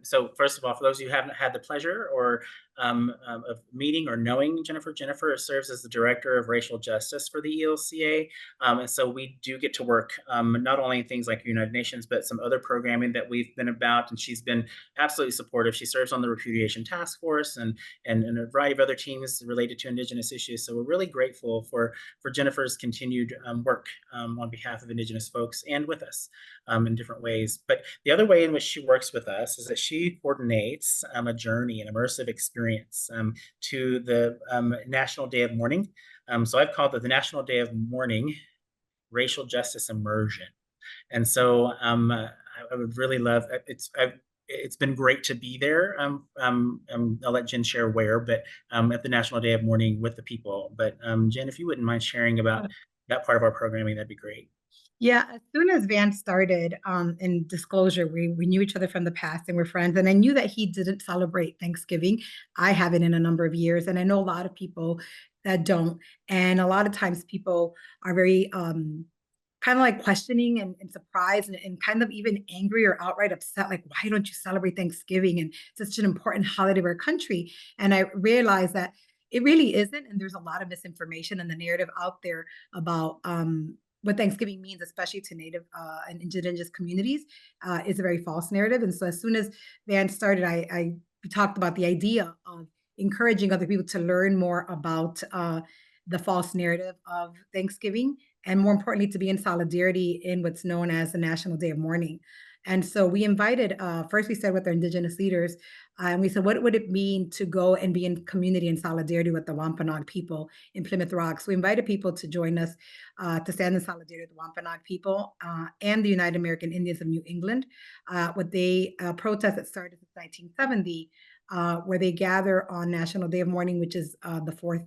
So first of all, for those of you who haven't had the pleasure or of meeting or knowing Jennifer, Jennifer serves as the Director of Racial Justice for the ELCA. And so we do get to work not only in things like United Nations, but some other programming that we've been about, and she's been absolutely supportive. She serves on the Repudiation Task Force and a variety of other teams related to Indigenous issues. So we're really grateful for Jennifer's continued work on behalf of Indigenous folks and with us in different ways. But the other way in which she works with us is that she coordinates a journey, an immersive experience to the National Day of Mourning. So I've called it the National Day of Mourning Racial Justice Immersion. And so I would really love, it's been great to be there. I'll let Jen share where, but at the National Day of Mourning with the people. But Jen, if you wouldn't mind sharing about that part of our programming, that'd be great. Yeah, as soon as Van started, in disclosure, we knew each other from the past and we're friends. And I knew that he didn't celebrate Thanksgiving. I haven't in a number of years, and I know a lot of people that don't. And a lot of times people are very kind of like questioning and surprised and kind of even angry or outright upset, like, why don't you celebrate Thanksgiving? And it's such an important holiday of our country. And I realized that it really isn't. And there's a lot of misinformation and the narrative out there about what Thanksgiving means, especially to Native and Indigenous communities, is a very false narrative. And so as soon as Van started, I talked about the idea of encouraging other people to learn more about the false narrative of Thanksgiving, and more importantly, to be in solidarity in what's known as the National Day of Mourning. And so we invited, first we said with our Indigenous leaders, and we said, what would it mean to go and be in community and solidarity with the Wampanoag people in Plymouth Rock? So we invited people to join us to stand in solidarity with the Wampanoag people and the United American Indians of New England. What they protest that started since 1970, where they gather on National Day of Mourning, which is the fourth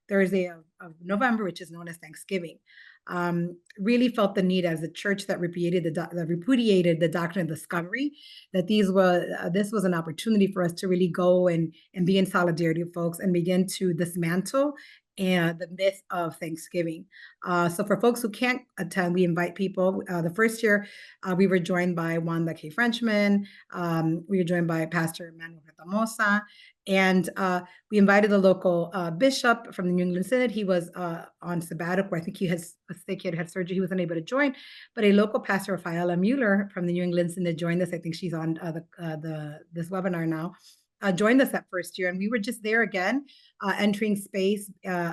Thursday of November, which is known as Thanksgiving. Really felt the need as a church that repudiated the doctrine of discovery, that this was an opportunity for us to really go and be in solidarity with folks and begin to dismantle and the myth of Thanksgiving. So for folks who can't attend, we invite people. The first year, we were joined by Wanda K. Frenchman. We were joined by Pastor Manuel Retamosa. And we invited the local bishop from the New England Synod. He was on sabbatical. I think he has a sick, he had surgery. He was unable to join. But a local pastor, Rafaela Mueller from the New England Synod, joined us. I think she's on this webinar now. Joined us that first year, and we were just there again, entering space,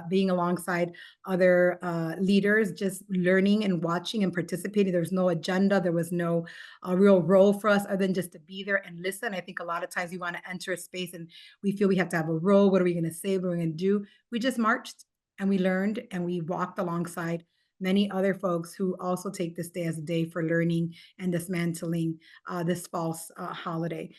being alongside other leaders, just learning and watching and participating. There was no agenda. There was no real role for us other than just to be there and listen. I think a lot of times we want to enter a space and we feel we have to have a role. What are we going to say? What are we going to do? We just marched and we learned and we walked alongside many other folks who also take this day as a day for learning and dismantling this false holiday.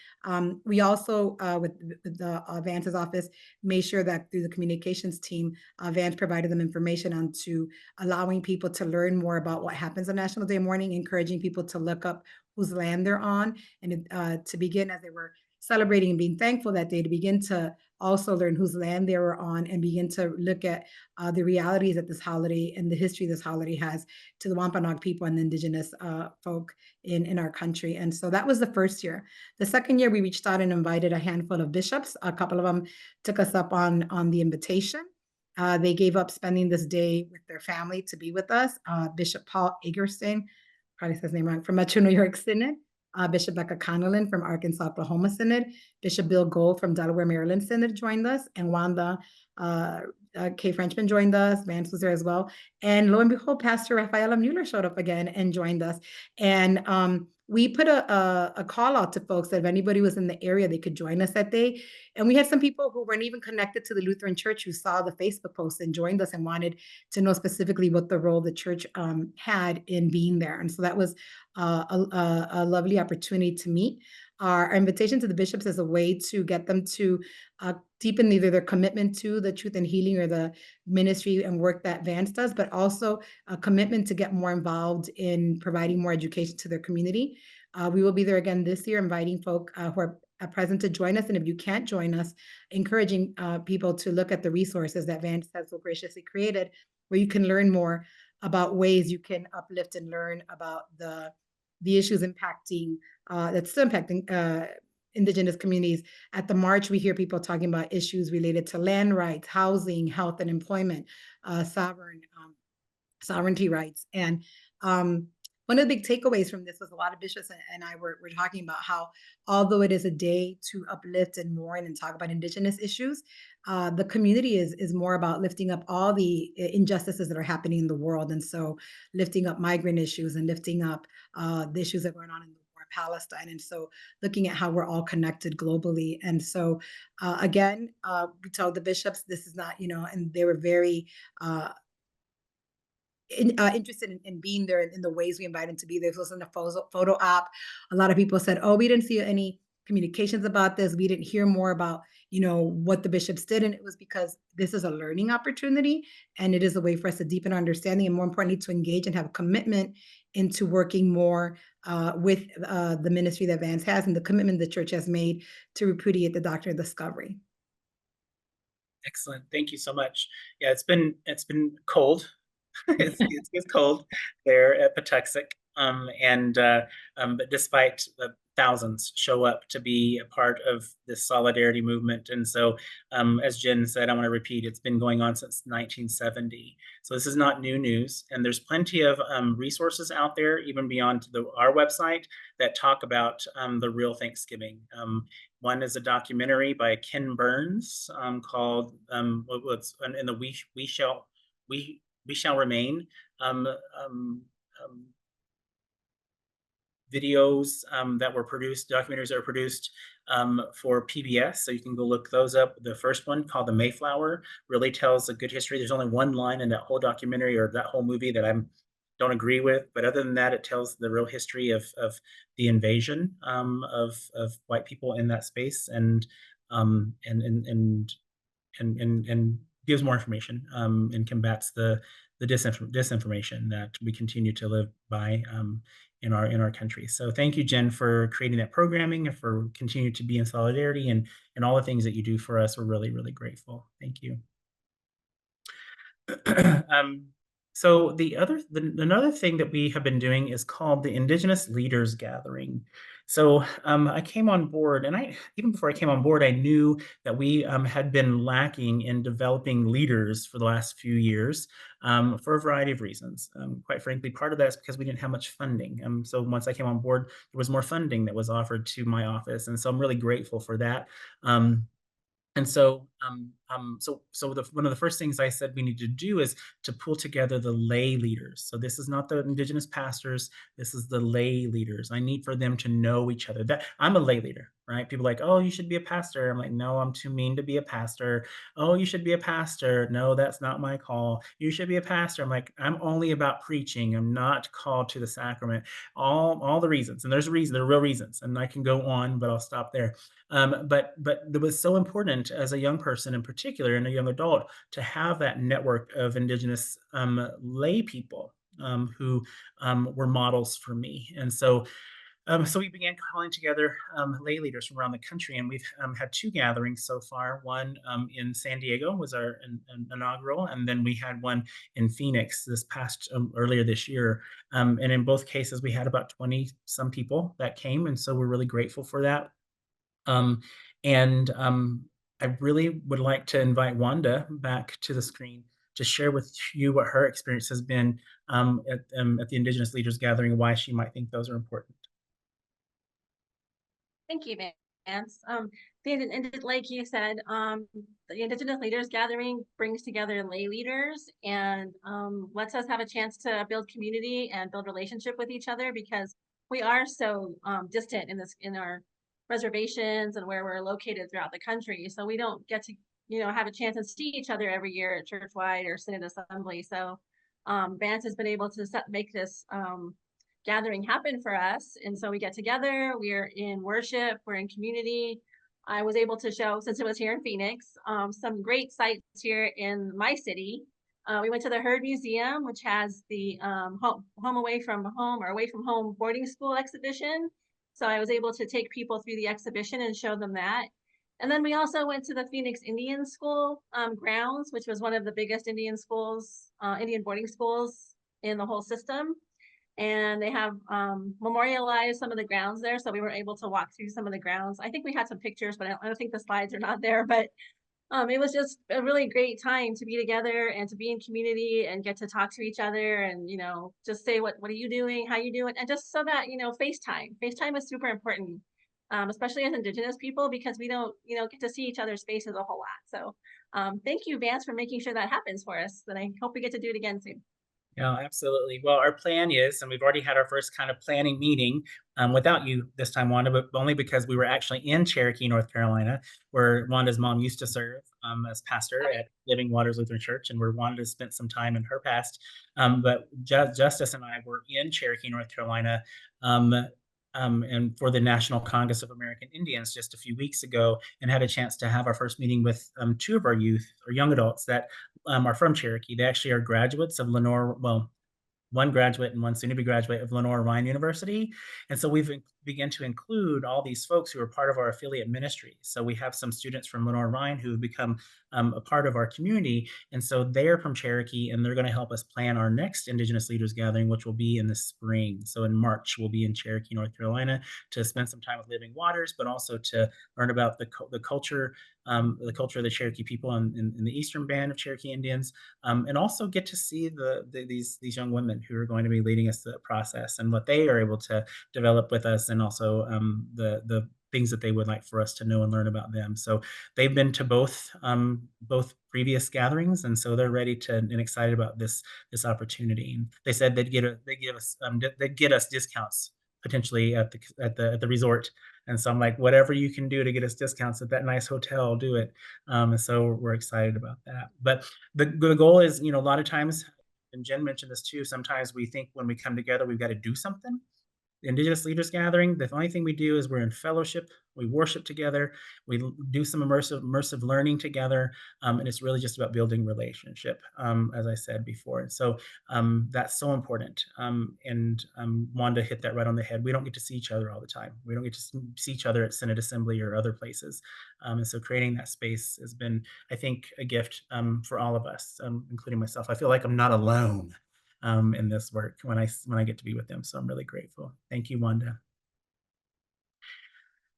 We also, with the Vance's office, made sure that through the communications team, Vance provided them information on to allowing people to learn more about what happens on National Day of Mourning, encouraging people to look up whose land they're on, and to begin, as they were celebrating and being thankful that day, to begin to also learn whose land they were on and begin to look at the realities that this holiday and the history this holiday has to the Wampanoag people and the Indigenous folk in our country. And so that was the first year. The second year, we reached out and invited a handful of bishops. A couple of them took us up on the invitation. They gave up spending this day with their family to be with us. Bishop Paul Egerstein, probably says his name wrong, from Metro New York Synod. Bishop Becca Connellan from Arkansas, Oklahoma Synod. Bishop Bill Gold from Delaware, Maryland Synod joined us. And Wanda K. Frenchman joined us. Vance was there as well. And lo and behold, Pastor Rafaela Mueller showed up again and joined us. And we put a call out to folks that if anybody was in the area, they could join us that day. And we had some people who weren't even connected to the Lutheran Church who saw the Facebook post and joined us and wanted to know specifically what the role the church had in being there. And so that was a lovely opportunity to meet. Our invitation to the bishops is a way to get them to deepen either their commitment to the truth and healing or the ministry and work that Vance does, but also a commitment to get more involved in providing more education to their community. We will be there again this year, inviting folk who are present to join us. And if you can't join us, encouraging people to look at the resources that Vance has so graciously created, where you can learn more about ways you can uplift and learn about the issues impacting, that's still impacting Indigenous communities. At the March, we hear people talking about issues related to land rights, housing, health and employment, sovereignty rights. And one of the big takeaways from this was a lot of bishops and I were talking about how, although it is a day to uplift and mourn and talk about Indigenous issues, the community is more about lifting up all the injustices that are happening in the world. And so lifting up migrant issues and lifting up the issues that are going on in the war in Palestine. And so looking at how we're all connected globally. And so again, we told the bishops, this is not, and they were very interested in being there in the ways we invited them to be there. This wasn't a photo op. A lot of people said, oh, we didn't see any communications about this. We didn't hear more about, what the bishops did. And it was because this is a learning opportunity and it is a way for us to deepen our understanding and more importantly, to engage and have a commitment into working more with the ministry that Vance has and the commitment the church has made to repudiate the doctrine of discovery. Excellent. Thank you so much. Yeah, it's been cold. It's cold there at Patuxent, but despite the thousands show up to be a part of this solidarity movement, and so as Jen said, I want to repeat, it's been going on since 1970. So this is not new news, and there's plenty of resources out there, even beyond our website, that talk about the real Thanksgiving. One is a documentary by Ken Burns called "What's in the We Shall Remain," videos that were produced, documentaries that were produced for PBS. So you can go look those up. The first one, called The Mayflower, really tells a good history. There's only one line in that whole documentary or that whole movie that I don't agree with, but other than that, it tells the real history of the invasion of white people in that space, and gives more information and combats the disinformation that we continue to live by in our country. So thank you, Jen, for creating that programming and for continuing to be in solidarity and all the things that you do for us. We're really, really grateful. Thank you. So another thing that we have been doing is called the Indigenous Leaders Gathering. So I came on board, and even before I came on board, I knew that we had been lacking in developing leaders for the last few years for a variety of reasons. Quite frankly, part of that is because we didn't have much funding. So once I came on board, there was more funding that was offered to my office, and so I'm really grateful for that. And so, one of the first things I said we need to do is to pull together the lay leaders. So this is not the Indigenous pastors. This is the lay leaders. I need for them to know each other. That I'm a lay leader, right? People are like, oh, you should be a pastor. I'm like, no, I'm too mean to be a pastor. Oh, you should be a pastor. No, that's not my call. You should be a pastor. I'm like, I'm only about preaching. I'm not called to the sacrament. All the reasons, and there are real reasons, and I can go on, but I'll stop there. But it was so important as a young person in particular and a young adult to have that network of Indigenous lay people who were models for me. And so So we began calling together lay leaders from around the country, and we've had 2 gatherings so far. One in San Diego was our inaugural, and then we had one in Phoenix this past earlier this year. And in both cases, we had about 20 some people that came, and so we're really grateful for that. Um, and I really would like to invite Wanda back to the screen to share with you what her experience has been at the Indigenous Leaders Gathering, why she might think those are important. Thank you, Vance. Like you said, the Indigenous Leaders Gathering brings together lay leaders and lets us have a chance to build community and build relationship with each other, because we are so distant in our reservations and where we're located throughout the country. So we don't get to have a chance to see each other every year at church-wide or synod assembly. So Vance has been able to make this gathering happen for us. And so we get together, we're in worship, we're in community. I was able to show, since it was here in Phoenix, some great sites here in my city. We went to the Heard Museum, which has the home away from home or away from home boarding school exhibition. So I was able to take people through the exhibition and show them that. And then we also went to the Phoenix Indian School grounds, which was one of the biggest Indian schools, Indian boarding schools in the whole system. And they have memorialized some of the grounds there. So we were able to walk through some of the grounds. I think we had some pictures, but I don't think the slides are not there. But it was just a really great time to be together and to be in community and get to talk to each other and, just say, what are you doing? How you doing? And just so that, FaceTime is super important, especially as Indigenous people, because we don't, get to see each other's faces a whole lot. So thank you, Vance, for making sure that happens for us. And I hope we get to do it again soon. Yeah, absolutely. Well, our plan is, and we've already had our first kind of planning meeting without you this time, Wanda, but only because we were actually in Cherokee, North Carolina, where Wanda's mom used to serve as pastor at Living Waters Lutheran Church, and where Wanda spent some time in her past. But Justice and I were in Cherokee, North Carolina, and for the National Congress of American Indians just a few weeks ago, and had a chance to have our first meeting with 2 of our youth or young adults that are from Cherokee. They actually are graduates of Lenore, well, one graduate and one soon-to-be graduate of Lenore Ryan University. And so we've begun to include all these folks who are part of our affiliate ministry. So we have some students from Lenore Ryan who have become a part of our community. And so they're from Cherokee, and they're going to help us plan our next Indigenous Leaders Gathering, which will be in the spring. So in March, we'll be in Cherokee, North Carolina, to spend some time with Living Waters, but also to learn about the culture of the Cherokee people in the Eastern Band of Cherokee Indians, and also get to see these young women who are going to be leading us through the process and what they are able to develop with us, and also the things that they would like for us to know and learn about them. So they've been to both previous gatherings, and so they're ready to and excited about this opportunity. And they said they'd get us discounts potentially at the resort. And so I'm like, whatever you can do to get us discounts at that nice hotel, do it. And so we're excited about that. But the goal is, a lot of times, and Jen mentioned this too, sometimes we think when we come together, we've got to do something. The Indigenous Leaders Gathering, the only thing we do is we're in fellowship, we worship together, we do some immersive learning together, and it's really just about building relationship, as I said before. And so that's so important. And Wanda hit that right on the head. We don't get to see each other all the time. We don't get to see each other at Synod Assembly or other places. And so creating that space has been, I think, a gift for all of us, including myself. I feel like I'm not alone in this work when I get to be with them. So I'm really grateful. Thank you, Wanda.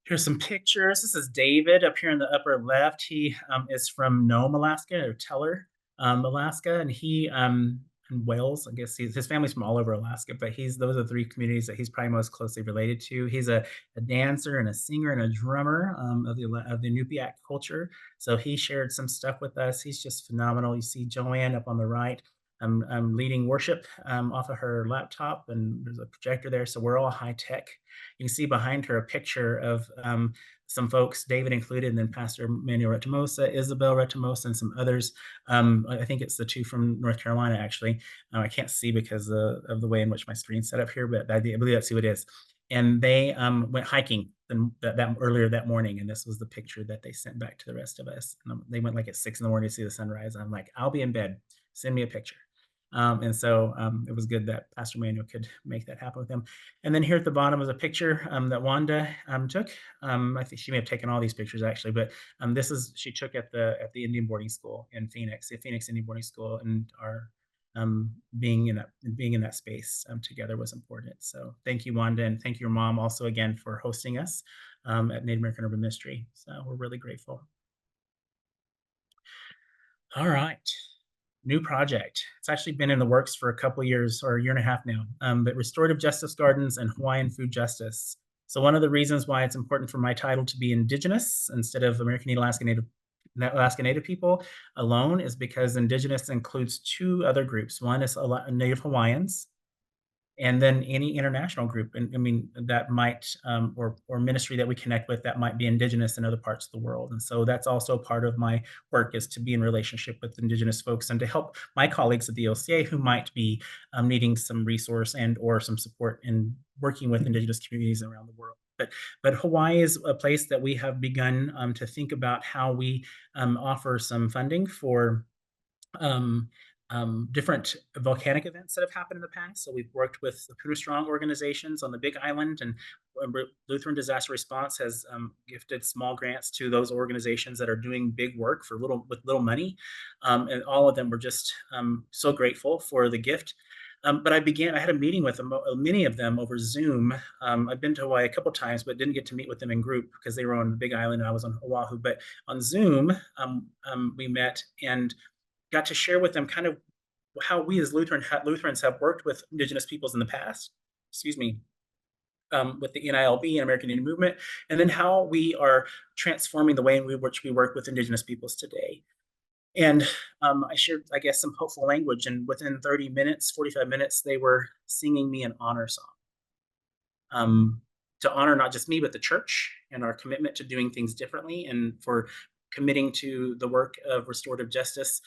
Here's some pictures. This is David up here in the upper left. He is from Nome, Alaska, or Teller, Alaska, and he in Wales. I guess his family's from all over Alaska, but those are 3 communities that he's probably most closely related to. He's a dancer and a singer and a drummer of the Inupiaq culture. So he shared some stuff with us. He's just phenomenal. You see Joanne up on the right. I'm leading worship off of her laptop, and there's a projector there, so we're all high tech. You can see behind her a picture of some folks, David included, and then Pastor Manuel Retamosa, Isabel Retamosa, and some others. I think it's the 2 from North Carolina, actually. I can't see because of the way in which my screen's set up here, but I believe that's who it is. And they went hiking that earlier that morning, and this was the picture that they sent back to the rest of us. And they went like at 6 in the morning to see the sunrise. I'm like, I'll be in bed. Send me a picture. And so it was good that Pastor Manuel could make that happen with him. And then here at the bottom is a picture that Wanda took. I think she may have taken all these pictures actually, but she took at the Indian boarding school in Phoenix, the Phoenix Indian boarding school, and our being in that space together was important. So thank you, Wanda, and thank your mom also again for hosting us at Native American Urban Ministry. So we're really grateful. All right. New project. It's actually been in the works for a couple of years or a year and a half now, but Restorative Justice Gardens and Hawaiian Food Justice. So one of the reasons why it's important for my title to be Indigenous instead of American Alaska Native people alone is because Indigenous includes two other groups. One is Native Hawaiians, and then any international group, and I mean that might or ministry that we connect with that might be Indigenous in other parts of the world. And so that's also part of my work, is to be in relationship with Indigenous folks and to help my colleagues at the ELCA who might be needing some resource and or some support in working with Indigenous communities around the world. But Hawaii is a place that we have begun to think about how we offer some funding for different volcanic events that have happened in the past. So we've worked with the Puna Strong organizations on the Big Island, and Lutheran Disaster Response has gifted small grants to those organizations that are doing big work with little money. And all of them were just so grateful for the gift. But I had a meeting with many of them over Zoom. I've been to Hawaii a couple times, but didn't get to meet with them in group because they were on the Big Island and I was on Oahu. But on Zoom, we met and got to share with them kind of how we as Lutherans have worked with Indigenous peoples in the past, with the NILB and American Indian Movement, and then how we are transforming the way in which we work with Indigenous peoples today. And I shared, I guess, some hopeful language, and within 45 minutes, they were singing me an honor song. To honor not just me, but the church and our commitment to doing things differently, and for committing to the work of restorative justice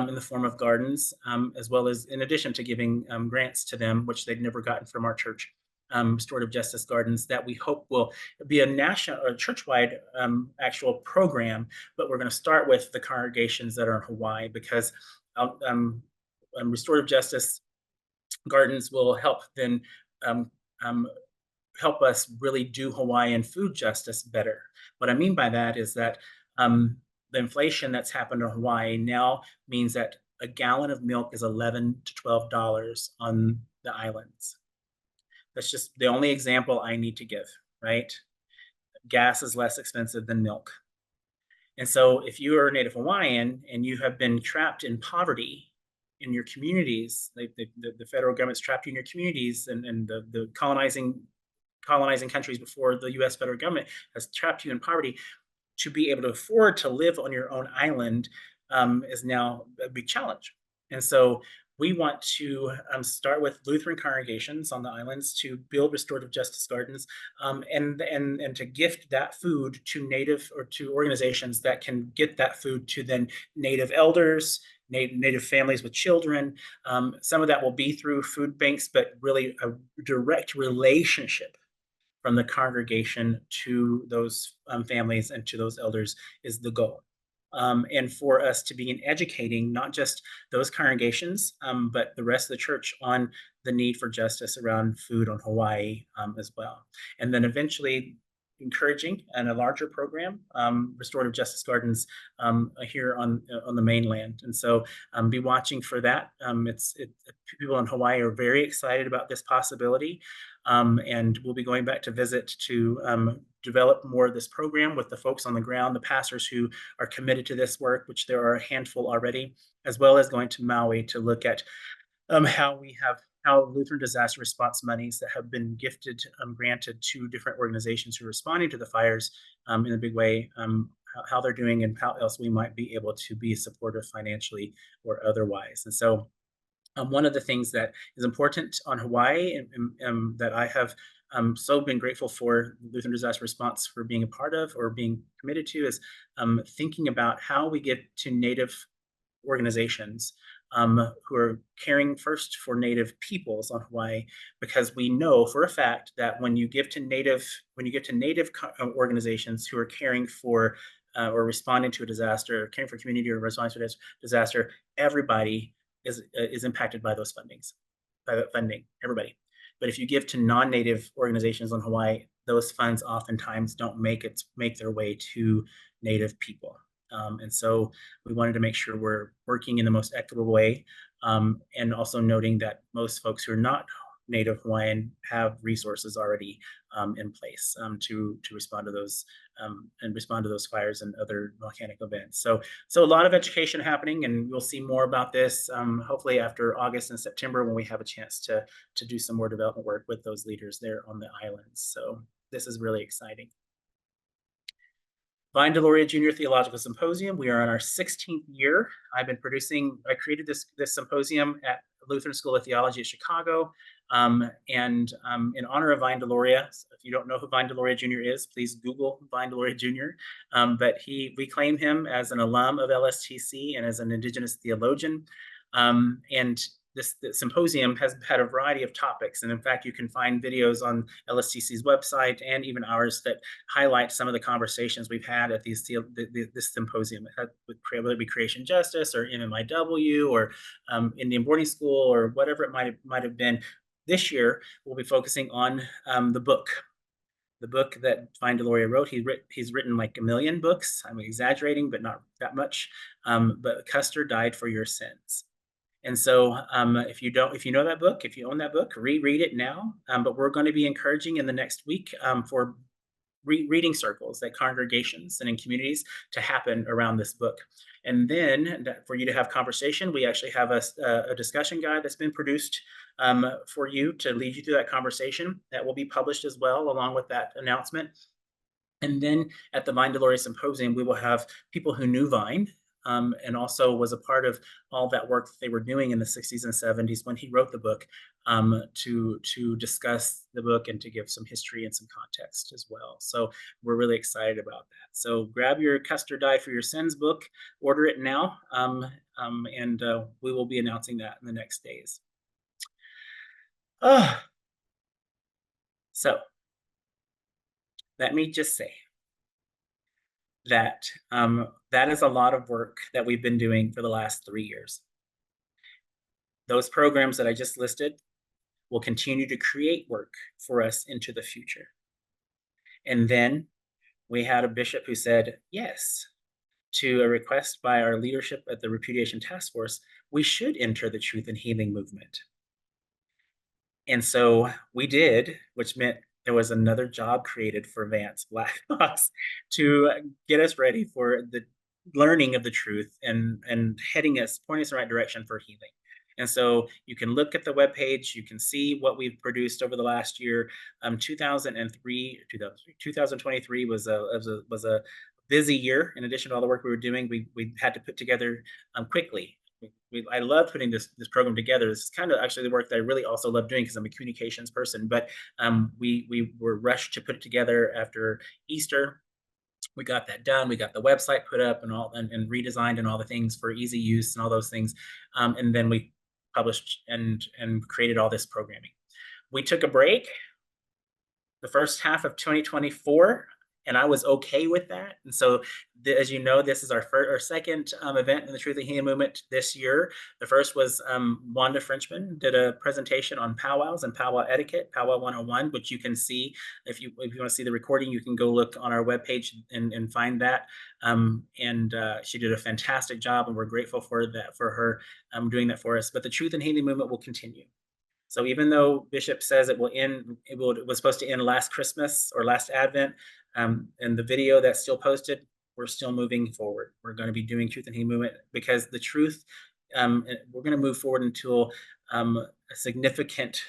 in the form of gardens, as well as in addition to giving grants to them, which they'd never gotten from our church, restorative justice gardens that we hope will be a national or church-wide actual program. But we're going to start with the congregations that are in Hawaii, because restorative justice gardens will help then help us really do Hawaiian food justice better. What I mean by that is that the inflation that's happened in Hawaii now means that a gallon of milk is $11 to $12 on the islands. That's just the only example I need to give, right? Gas is less expensive than milk. And so if you are a Native Hawaiian and you have been trapped in poverty in your communities, the federal government's trapped you in your communities, and the colonizing countries before the US federal government has trapped you in poverty, to be able to afford to live on your own island is now a big challenge. And so we want to start with Lutheran congregations on the islands to build restorative justice gardens, and to gift that food to Native or to organizations that can get that food to then Native elders, Native families with children. Some of that will be through food banks, but really a direct relationship from the congregation to those families and to those elders is the goal. And for us to begin educating not just those congregations, but the rest of the church on the need for justice around food on Hawaii as well. And then eventually encouraging and a larger program, restorative justice gardens here on the mainland. And so be watching for that. People in Hawaii are very excited about this possibility. And we'll be going back to visit to develop more of this program with the folks on the ground, the pastors who are committed to this work, which there are a handful already, as well as going to Maui to look at how Lutheran disaster response monies that have been granted to different organizations who are responding to the fires in a big way, how they're doing and how else we might be able to be supportive financially or otherwise. And so one of the things that is important on Hawaii and that I have so been grateful for Lutheran Disaster Response for being a part of or being committed to is thinking about how we get to Native organizations who are caring first for Native peoples on Hawaii, because we know for a fact that when you give to Native organizations who are caring for or responding to a disaster, or caring for community or responding to a disaster, everybody is impacted by those fundings, by that funding, everybody. But if you give to non-native organizations on Hawaii, those funds oftentimes don't make their way to Native people. And so we wanted to make sure we're working in the most equitable way, and also noting that most folks who are not Native Hawaiian have resources already in place to respond to those and respond to those fires and other volcanic events. So a lot of education happening, and we'll see more about this hopefully after August and September, when we have a chance to do some more development work with those leaders there on the islands. So this is really exciting. Vine Deloria Junior Theological Symposium. We are in our 16th year. I created this symposium at Lutheran School of Theology at Chicago. And in honor of Vine Deloria, if you don't know who Vine Deloria Jr. is, please Google Vine Deloria Jr. But we claim him as an alum of LSTC and as an Indigenous theologian. And the symposium has had a variety of topics. And in fact, you can find videos on LSTC's website and even ours that highlight some of the conversations we've had at this symposium, whether it be creation justice or MMIW or Indian boarding school or whatever it might have been. This year, we'll be focusing on the book that Vine Deloria wrote. He's written like 1 million books. I'm exaggerating, but not that much. But Custer Died for Your Sins. And so if you know that book, if you own that book, reread it now. But we're going to be encouraging in the next week for reading circles at congregations and in communities to happen around this book. And then for you to have conversation, we actually have a discussion guide that's been produced for you to lead you through that conversation that will be published as well, along with that announcement. And then at the Vine Deloria Symposium, we will have people who knew Vine and also was a part of all that work that they were doing in the 60s and 70s when he wrote the book, to discuss the book and to give some history and some context as well. So we're really excited about that. So grab your Custer Died for Your Sins book, order it now, and we will be announcing that in the next days. So let me just say that that is a lot of work that we've been doing for the last 3 years. Those programs that I just listed will continue to create work for us into the future. And then we had a bishop who said yes to a request by our leadership at the Repudiation Task Force. We should enter the Truth and Healing movement. And so we did, which meant there was another job created for Vance Black Box to get us ready for the learning of the truth and pointing us in the right direction for healing. And so you can look at the webpage, you can see what we've produced over the last year. 2023 was a busy year. In addition to all the work we were doing, we had to put together quickly. I love putting this program together. This is kind of actually the work that I really also love doing because I'm a communications person. But we were rushed to put it together after Easter. We got that done. We got the website put up and redesigned and all the things for easy use and all those things. And then we published and created all this programming. We took a break the first half of 2024. And I was okay with that. And so, as you know, this is our second event in the Truth and Healing movement this year. The first was Wanda Frenchman did a presentation on powwows and powwow etiquette, Powwow 101, which you can see. If you want to see the recording, you can go look on our webpage and find that. She did a fantastic job, and we're grateful for her doing that for us. But the Truth and Healing movement will continue. So even though Bishop says it was supposed to end last Christmas or last Advent, and the video that's still posted, we're still moving forward. We're going to be doing Truth and Healing movement because the truth, we're going to move forward until a significant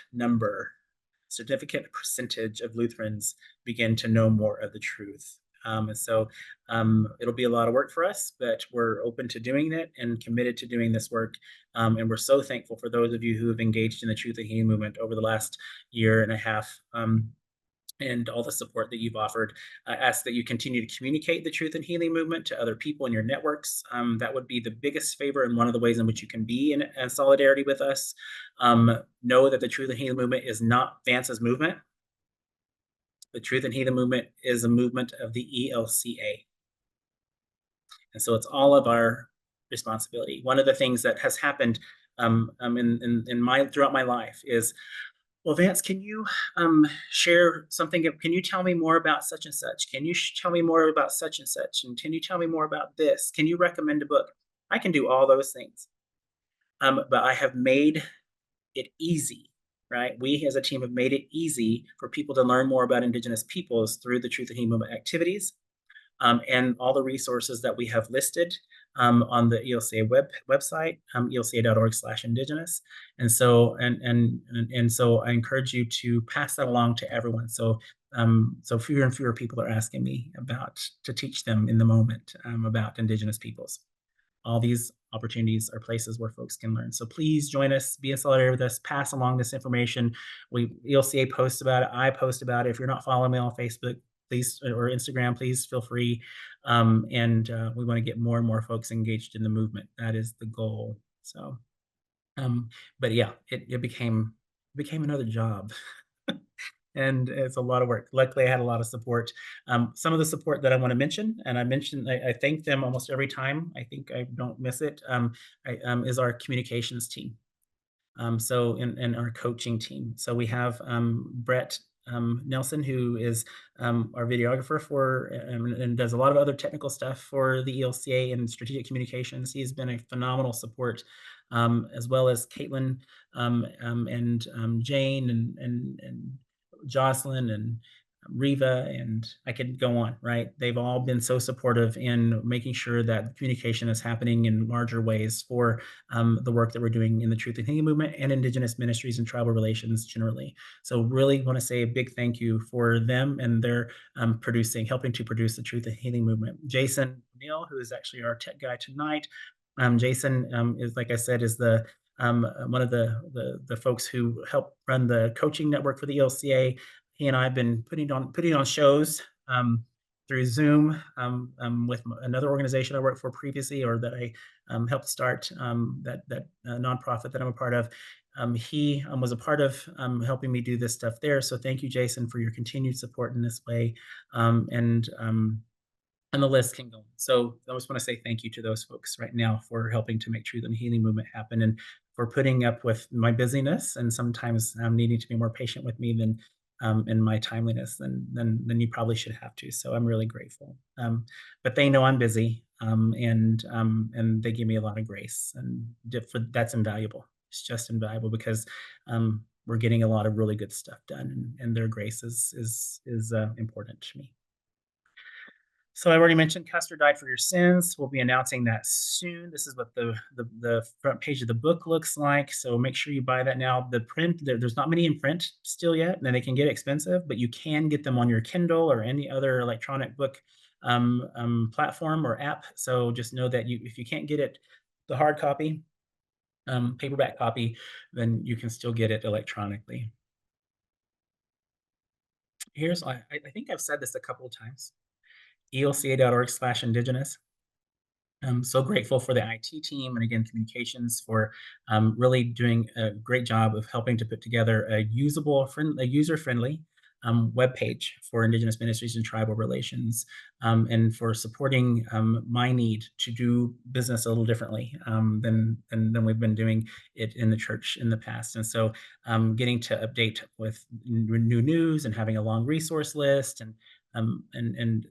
percentage of Lutherans begin to know more of the truth. So it'll be a lot of work for us, but we're open to doing it and committed to doing this work. And we're so thankful for those of you who have engaged in the Truth and Healing movement over the last year and a half. And all the support that you've offered. I ask that you continue to communicate the Truth and Healing movement to other people in your networks. That would be the biggest favor and one of the ways in which you can be in solidarity with us. Know that the Truth and Healing movement is not Vance's movement. The Truth and Healing movement is a movement of the ELCA. And so it's all of our responsibility. One of the things that has happened throughout my life is, well, Vance, can you share something? Can you tell me more about such and such? Can you tell me more about such and such? And can you tell me more about this? Can you recommend a book? I can do all those things. But I have made it easy, right? We as a team have made it easy for people to learn more about Indigenous peoples through the Truth and Healing Movement activities, and all the resources that we have listed on the ELCA website, elca.org/indigenous. And so I encourage you to pass that along to everyone. So fewer and fewer people are asking me to teach them in the moment about Indigenous peoples. All these opportunities are places where folks can learn. So please join us, be in solidarity with us, pass along this information. ELCA posts about it. I post about it. If you're not following me on Facebook, please, or Instagram, please feel free. We want to get more and more folks engaged in the movement. That is the goal. So, but yeah, it became another job. And it's a lot of work. Luckily, I had a lot of support. Some of the support that I want to mention, and I thank them almost every time. I think I don't miss it. Is our communications team. And our coaching team. So we have Brett Nelson, who is our videographer and does a lot of other technical stuff for the ELCA and strategic communications. He's been a phenomenal support, as well as Caitlin and Jane and Jocelyn and Riva, and I could go on, right? They've all been so supportive in making sure that communication is happening in larger ways for the work that we're doing in the Truth and Healing Movement and Indigenous Ministries and tribal relations generally. So really want to say a big thank you for them and their helping to produce the Truth and Healing Movement. Jason Neal, who is actually our tech guy tonight. Jason is, like I said, is the one of the folks who help run the coaching network for the ELCA. He and I have been putting on shows through Zoom with another organization I worked for previously, or that I helped start, that nonprofit that I'm a part of. He was a part of helping me do this stuff there. So thank you, Jason, for your continued support in this way. And the list can go on. So I just want to say thank you to those folks right now for helping to make Truth and Healing Movement happen, and for putting up with my busyness and sometimes needing to be more patient with me than in my timeliness than you probably should have to. So I'm really grateful. But they know I'm busy, and they give me a lot of grace, and that's invaluable. It's just invaluable because we're getting a lot of really good stuff done, and their grace is important to me. So I already mentioned Custer died for your sins. We'll be announcing that soon. This is what the front page of the book looks like. So make sure you buy that now. The print, there's not many in print still yet, and they can get expensive, but you can get them on your Kindle or any other electronic book platform or app. So just know that if you can't get it, the hard copy, paperback copy, then you can still get it electronically. I think I've said this a couple of times. elca.org/indigenous. I'm so grateful for the IT team and, again, communications for really doing a great job of helping to put together a user-friendly web page for Indigenous Ministries and tribal relations, and for supporting my need to do business a little differently than we've been doing it in the church in the past. And so getting to update with new news and having a long resource list and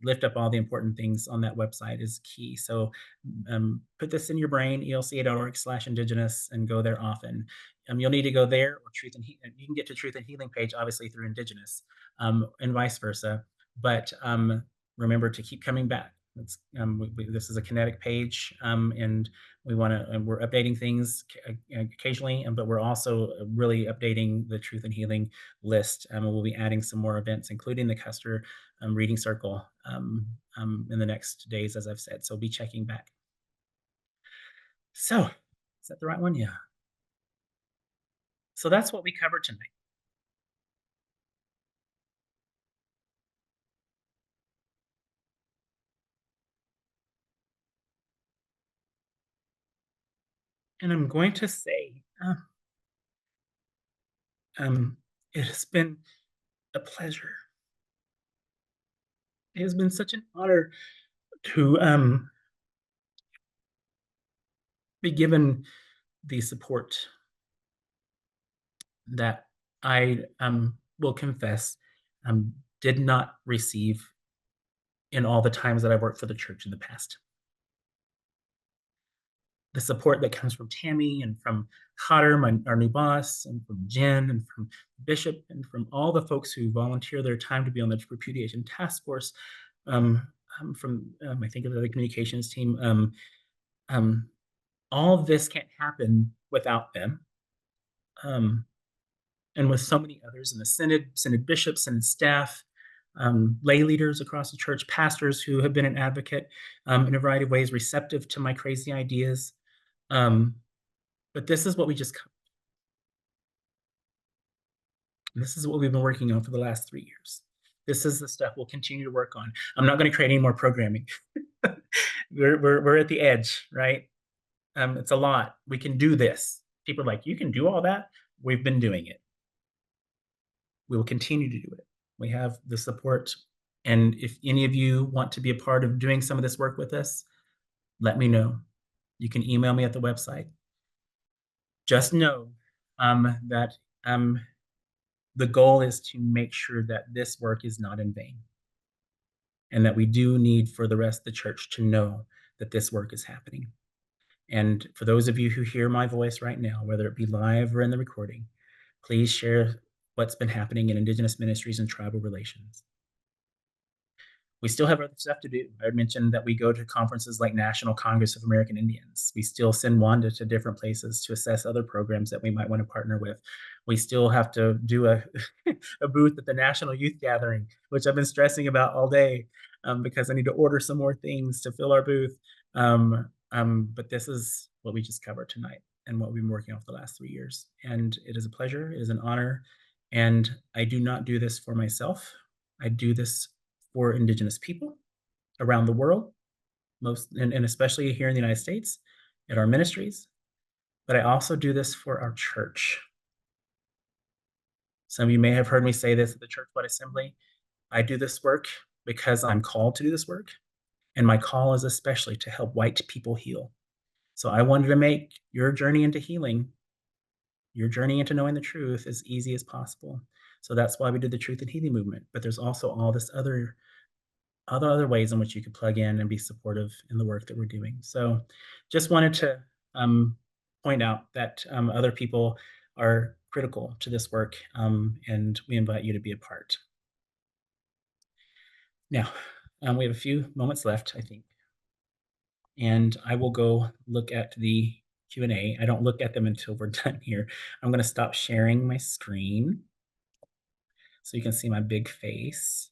lift up all the important things on that website is key. So put this in your brain, elca.org/indigenous, and go there often. You'll need to go there, or Truth and Healing. You can get to Truth and Healing page, obviously, through Indigenous, and vice versa. But remember to keep coming back. This is a kinetic page, and we're updating things occasionally, but we're also really updating the Truth and Healing list. We'll be adding some more events, including the Custer Reading Circle in the next days, as I've said. So be checking back. So is that the right one? Yeah. So that's what we covered tonight. And I'm going to say, it has been a pleasure. It has been such an honor to be given the support that I will confess did not receive in all the times that I worked for the church in the past. The support that comes from Tammy and from Cotter, our new boss, and from Jen and from Bishop and from all the folks who volunteer their time to be on the repudiation task force, from I think of the communications team. All of this can't happen without them. And with so many others in the synod bishops, synod staff, lay leaders across the church, pastors who have been an advocate in a variety of ways, receptive to my crazy ideas. But this is what we just covered. This is what we've been working on for the last 3 years. This is the stuff we'll continue to work on. I'm not going to create any more programming. we're at the edge, right? It's a lot. We can do this. People are like, you can do all that? We've been doing it. We will continue to do it. We have the support. And if any of you want to be a part of doing some of this work with us, let me know. You can email me at the website. Just know that the goal is to make sure that this work is not in vain. And that we do need for the rest of the church to know that this work is happening. And for those of you who hear my voice right now, whether it be live or in the recording, please share what's been happening in Indigenous ministries and tribal relations. We still have other stuff to do. I mentioned that we go to conferences like National Congress of American Indians. We still send Wanda to different places to assess other programs that we might want to partner with. We still have to do a booth at the National Youth Gathering, which I've been stressing about all day because I need to order some more things to fill our booth. But this is what we just covered tonight and what we've been working on for the last 3 years. And it is a pleasure. It is an honor. And I do not do this for myself. I do this for Indigenous people around the world, and especially here in the United States, at our ministries. But I also do this for our church. Some of you may have heard me say this at the church-wide assembly. I do this work because I'm called to do this work. And my call is especially to help white people heal. So I wanted to make your journey into healing, your journey into knowing the truth, as easy as possible. So that's why we did the Truth and Healing movement. But there's also all this other ways in which you could plug in and be supportive in the work that we're doing. So just wanted to point out that other people are critical to this work, and we invite you to be a part. Now, we have a few moments left, I think. And I will go look at the Q&A. I don't look at them until we're done here. I'm going to stop sharing my screen so you can see my big face.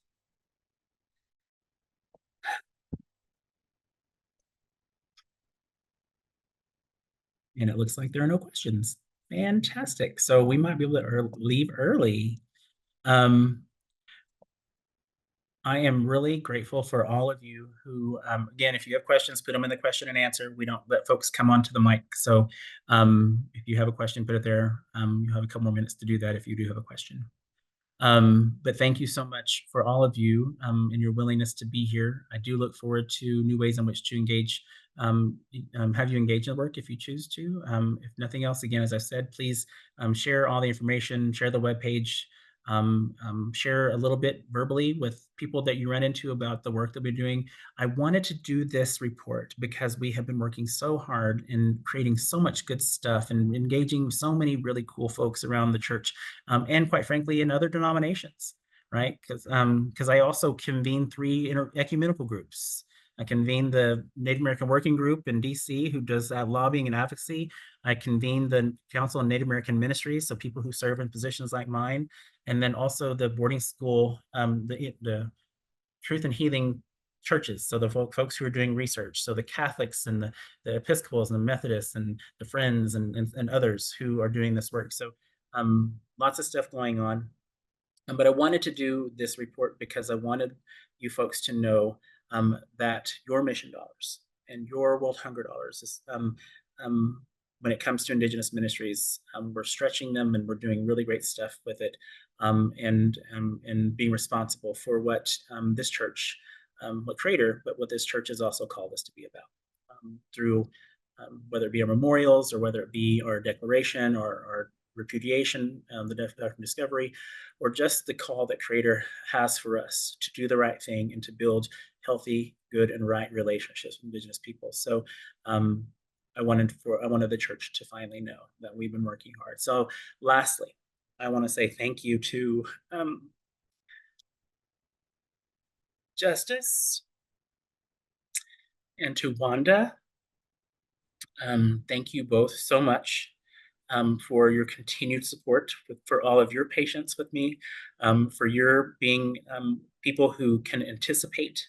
And it looks like there are no questions. Fantastic. So we might be able to leave early. I am really grateful for all of you who, again, if you have questions, put them in the question and answer. We don't let folks come onto the mic. So if you have a question, put it there. You have a couple more minutes to do that if you do have a question. But thank you so much for all of you and your willingness to be here. I do look forward to new ways in which to engage, have you engage in the work if you choose to. If nothing else, again, as I said, please share all the information, share the webpage, share a little bit verbally with people that you run into about the work that we're doing. I wanted to do this report because we have been working so hard in creating so much good stuff and engaging so many really cool folks around the church, and quite frankly, in other denominations, right? Because I also convene 3 ecumenical groups. I convene the Native American Working Group in DC, who does lobbying and advocacy. I convene the Council on Native American Ministries, so people who serve in positions like mine, and then also the boarding school, the Truth and Healing churches, so the folks who are doing research, so the Catholics and the Episcopals and the Methodists and the Friends and others who are doing this work. So lots of stuff going on. But I wanted to do this report because I wanted you folks to know that your mission dollars and your World Hunger dollars is, when it comes to Indigenous ministries, we're stretching them and we're doing really great stuff with it, and being responsible for what this church, what Creator, but what this church has also called us to be about, through whether it be our memorials or whether it be our declaration or our repudiation, the Doctrine and Discovery, or just the call that Creator has for us to do the right thing and to build healthy, good, and right relationships with Indigenous people. So I wanted the church to finally know that we've been working hard. So lastly, I want to say thank you to Justice and to Wanda. Thank you both so much for your continued support, for all of your patience with me, for your being people who can anticipate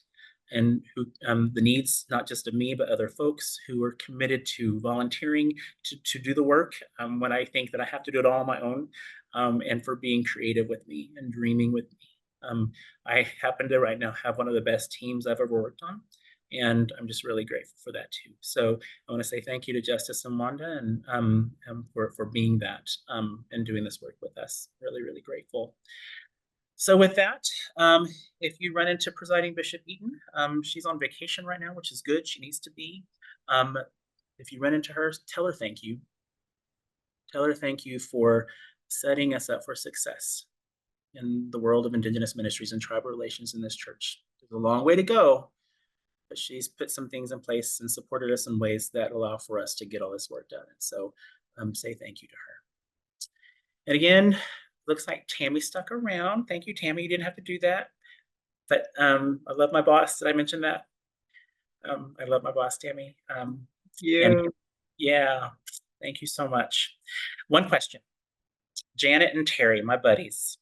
and who the needs, not just of me, but other folks who are committed to volunteering to do the work when I think that I have to do it all on my own, and for being creative with me and dreaming with me. I happen to right now have one of the best teams I've ever worked on, and I'm just really grateful for that too. So I want to say thank you to Justice and Wanda and for being that and doing this work with us. Really, really grateful. So with that, if you run into Presiding Bishop Eaton, she's on vacation right now, which is good. She needs to be. If you run into her, tell her thank you. Tell her thank you for setting us up for success in the world of Indigenous ministries and tribal relations in this church. There's a long way to go, but she's put some things in place and supported us in ways that allow for us to get all this work done. And so say thank you to her. And again, looks like Tammy stuck around. Thank you, Tammy. You didn't have to do that. But I love my boss. Did I mention that? I love my boss, Tammy. Yeah, thank you so much. One question. Janet and Terry, my buddies.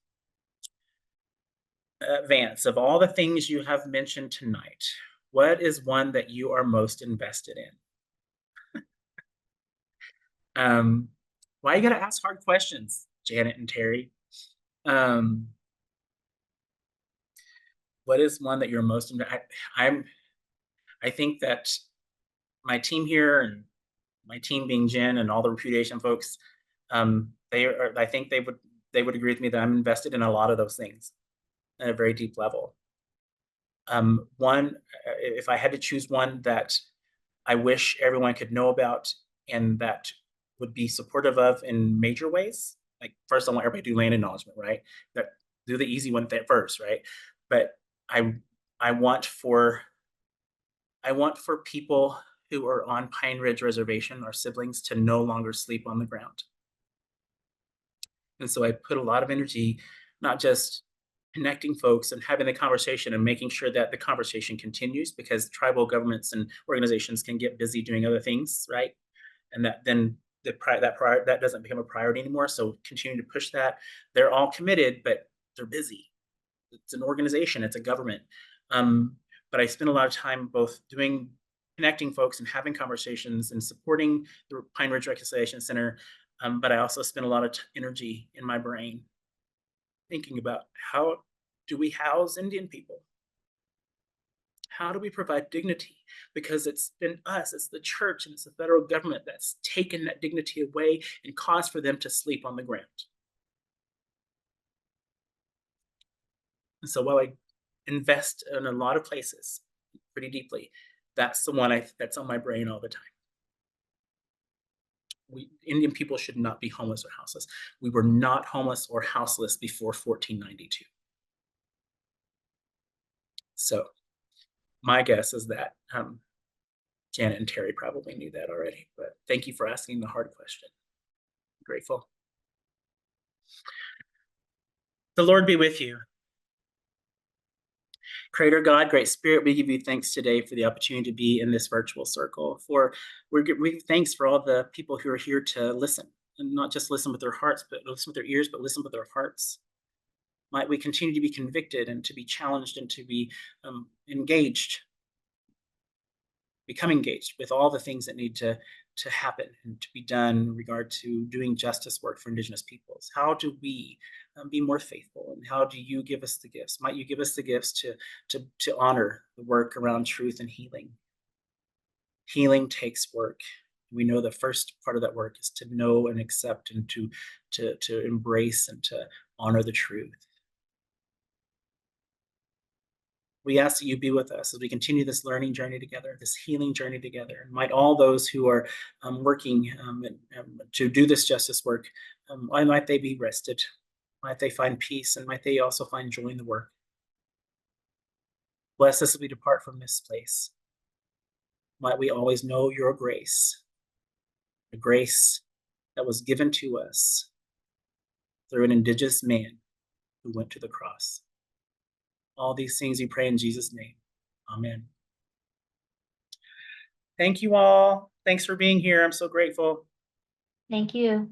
Vance, of all the things you have mentioned tonight, what is one that you are most invested in? Why you gotta ask hard questions, Janet and Terry? What is one that you're most I think that my team here and my team being Jen and all the repudiation folks, I think they would agree with me that I'm invested in a lot of those things at a very deep level. One, if I had to choose one that I wish everyone could know about and that would be supportive of in major ways, like first I want everybody to do land acknowledgement, right? That do the easy one first, right? But I want for people who are on Pine Ridge Reservation, our siblings, to no longer sleep on the ground. And so I put a lot of energy, not just connecting folks and having the conversation and making sure that the conversation continues, because tribal governments and organizations can get busy doing other things, right? And that then that doesn't become a priority anymore. So continue to push that. They're all committed, but they're busy. It's an organization, it's a government. But I spend a lot of time both connecting folks and having conversations and supporting the Pine Ridge Reconciliation Center. But I also spend a lot of energy in my brain thinking about how do we house Indian people? How do we provide dignity? Because it's been us, it's the church, and it's the federal government that's taken that dignity away and caused for them to sleep on the ground. And so while I invest in a lot of places pretty deeply, that's the one that's on my brain all the time. Indian people should not be homeless or houseless. We were not homeless or houseless before 1492. So my guess is that Janet and Terry probably knew that already, but thank you for asking the hard question. I'm grateful. The Lord be with you. Creator God, Great Spirit, we give you thanks today for the opportunity to be in this virtual circle. We give thanks for all the people who are here to listen, and not just listen with their hearts, but listen with their ears, but listen with their hearts. Might we continue to be convicted and to be challenged and to be become engaged with all the things that need to happen and to be done in regard to doing justice work for Indigenous peoples. How do we be more faithful, and how do you give us the gifts? Might you give us the gifts to honor the work around truth and healing? Healing takes work. We know the first part of that work is to know and accept and to embrace and to honor the truth. We ask that you be with us as we continue this learning journey together, this healing journey together. And might all those who are working to do this justice work, might they be rested, might they find peace, and might they also find joy in the work. Bless us as we depart from this place. Might we always know your grace, the grace that was given to us through an indigenous man who went to the cross. All these things we pray in Jesus' name. Amen. Thank you all. Thanks for being here. I'm so grateful. Thank you.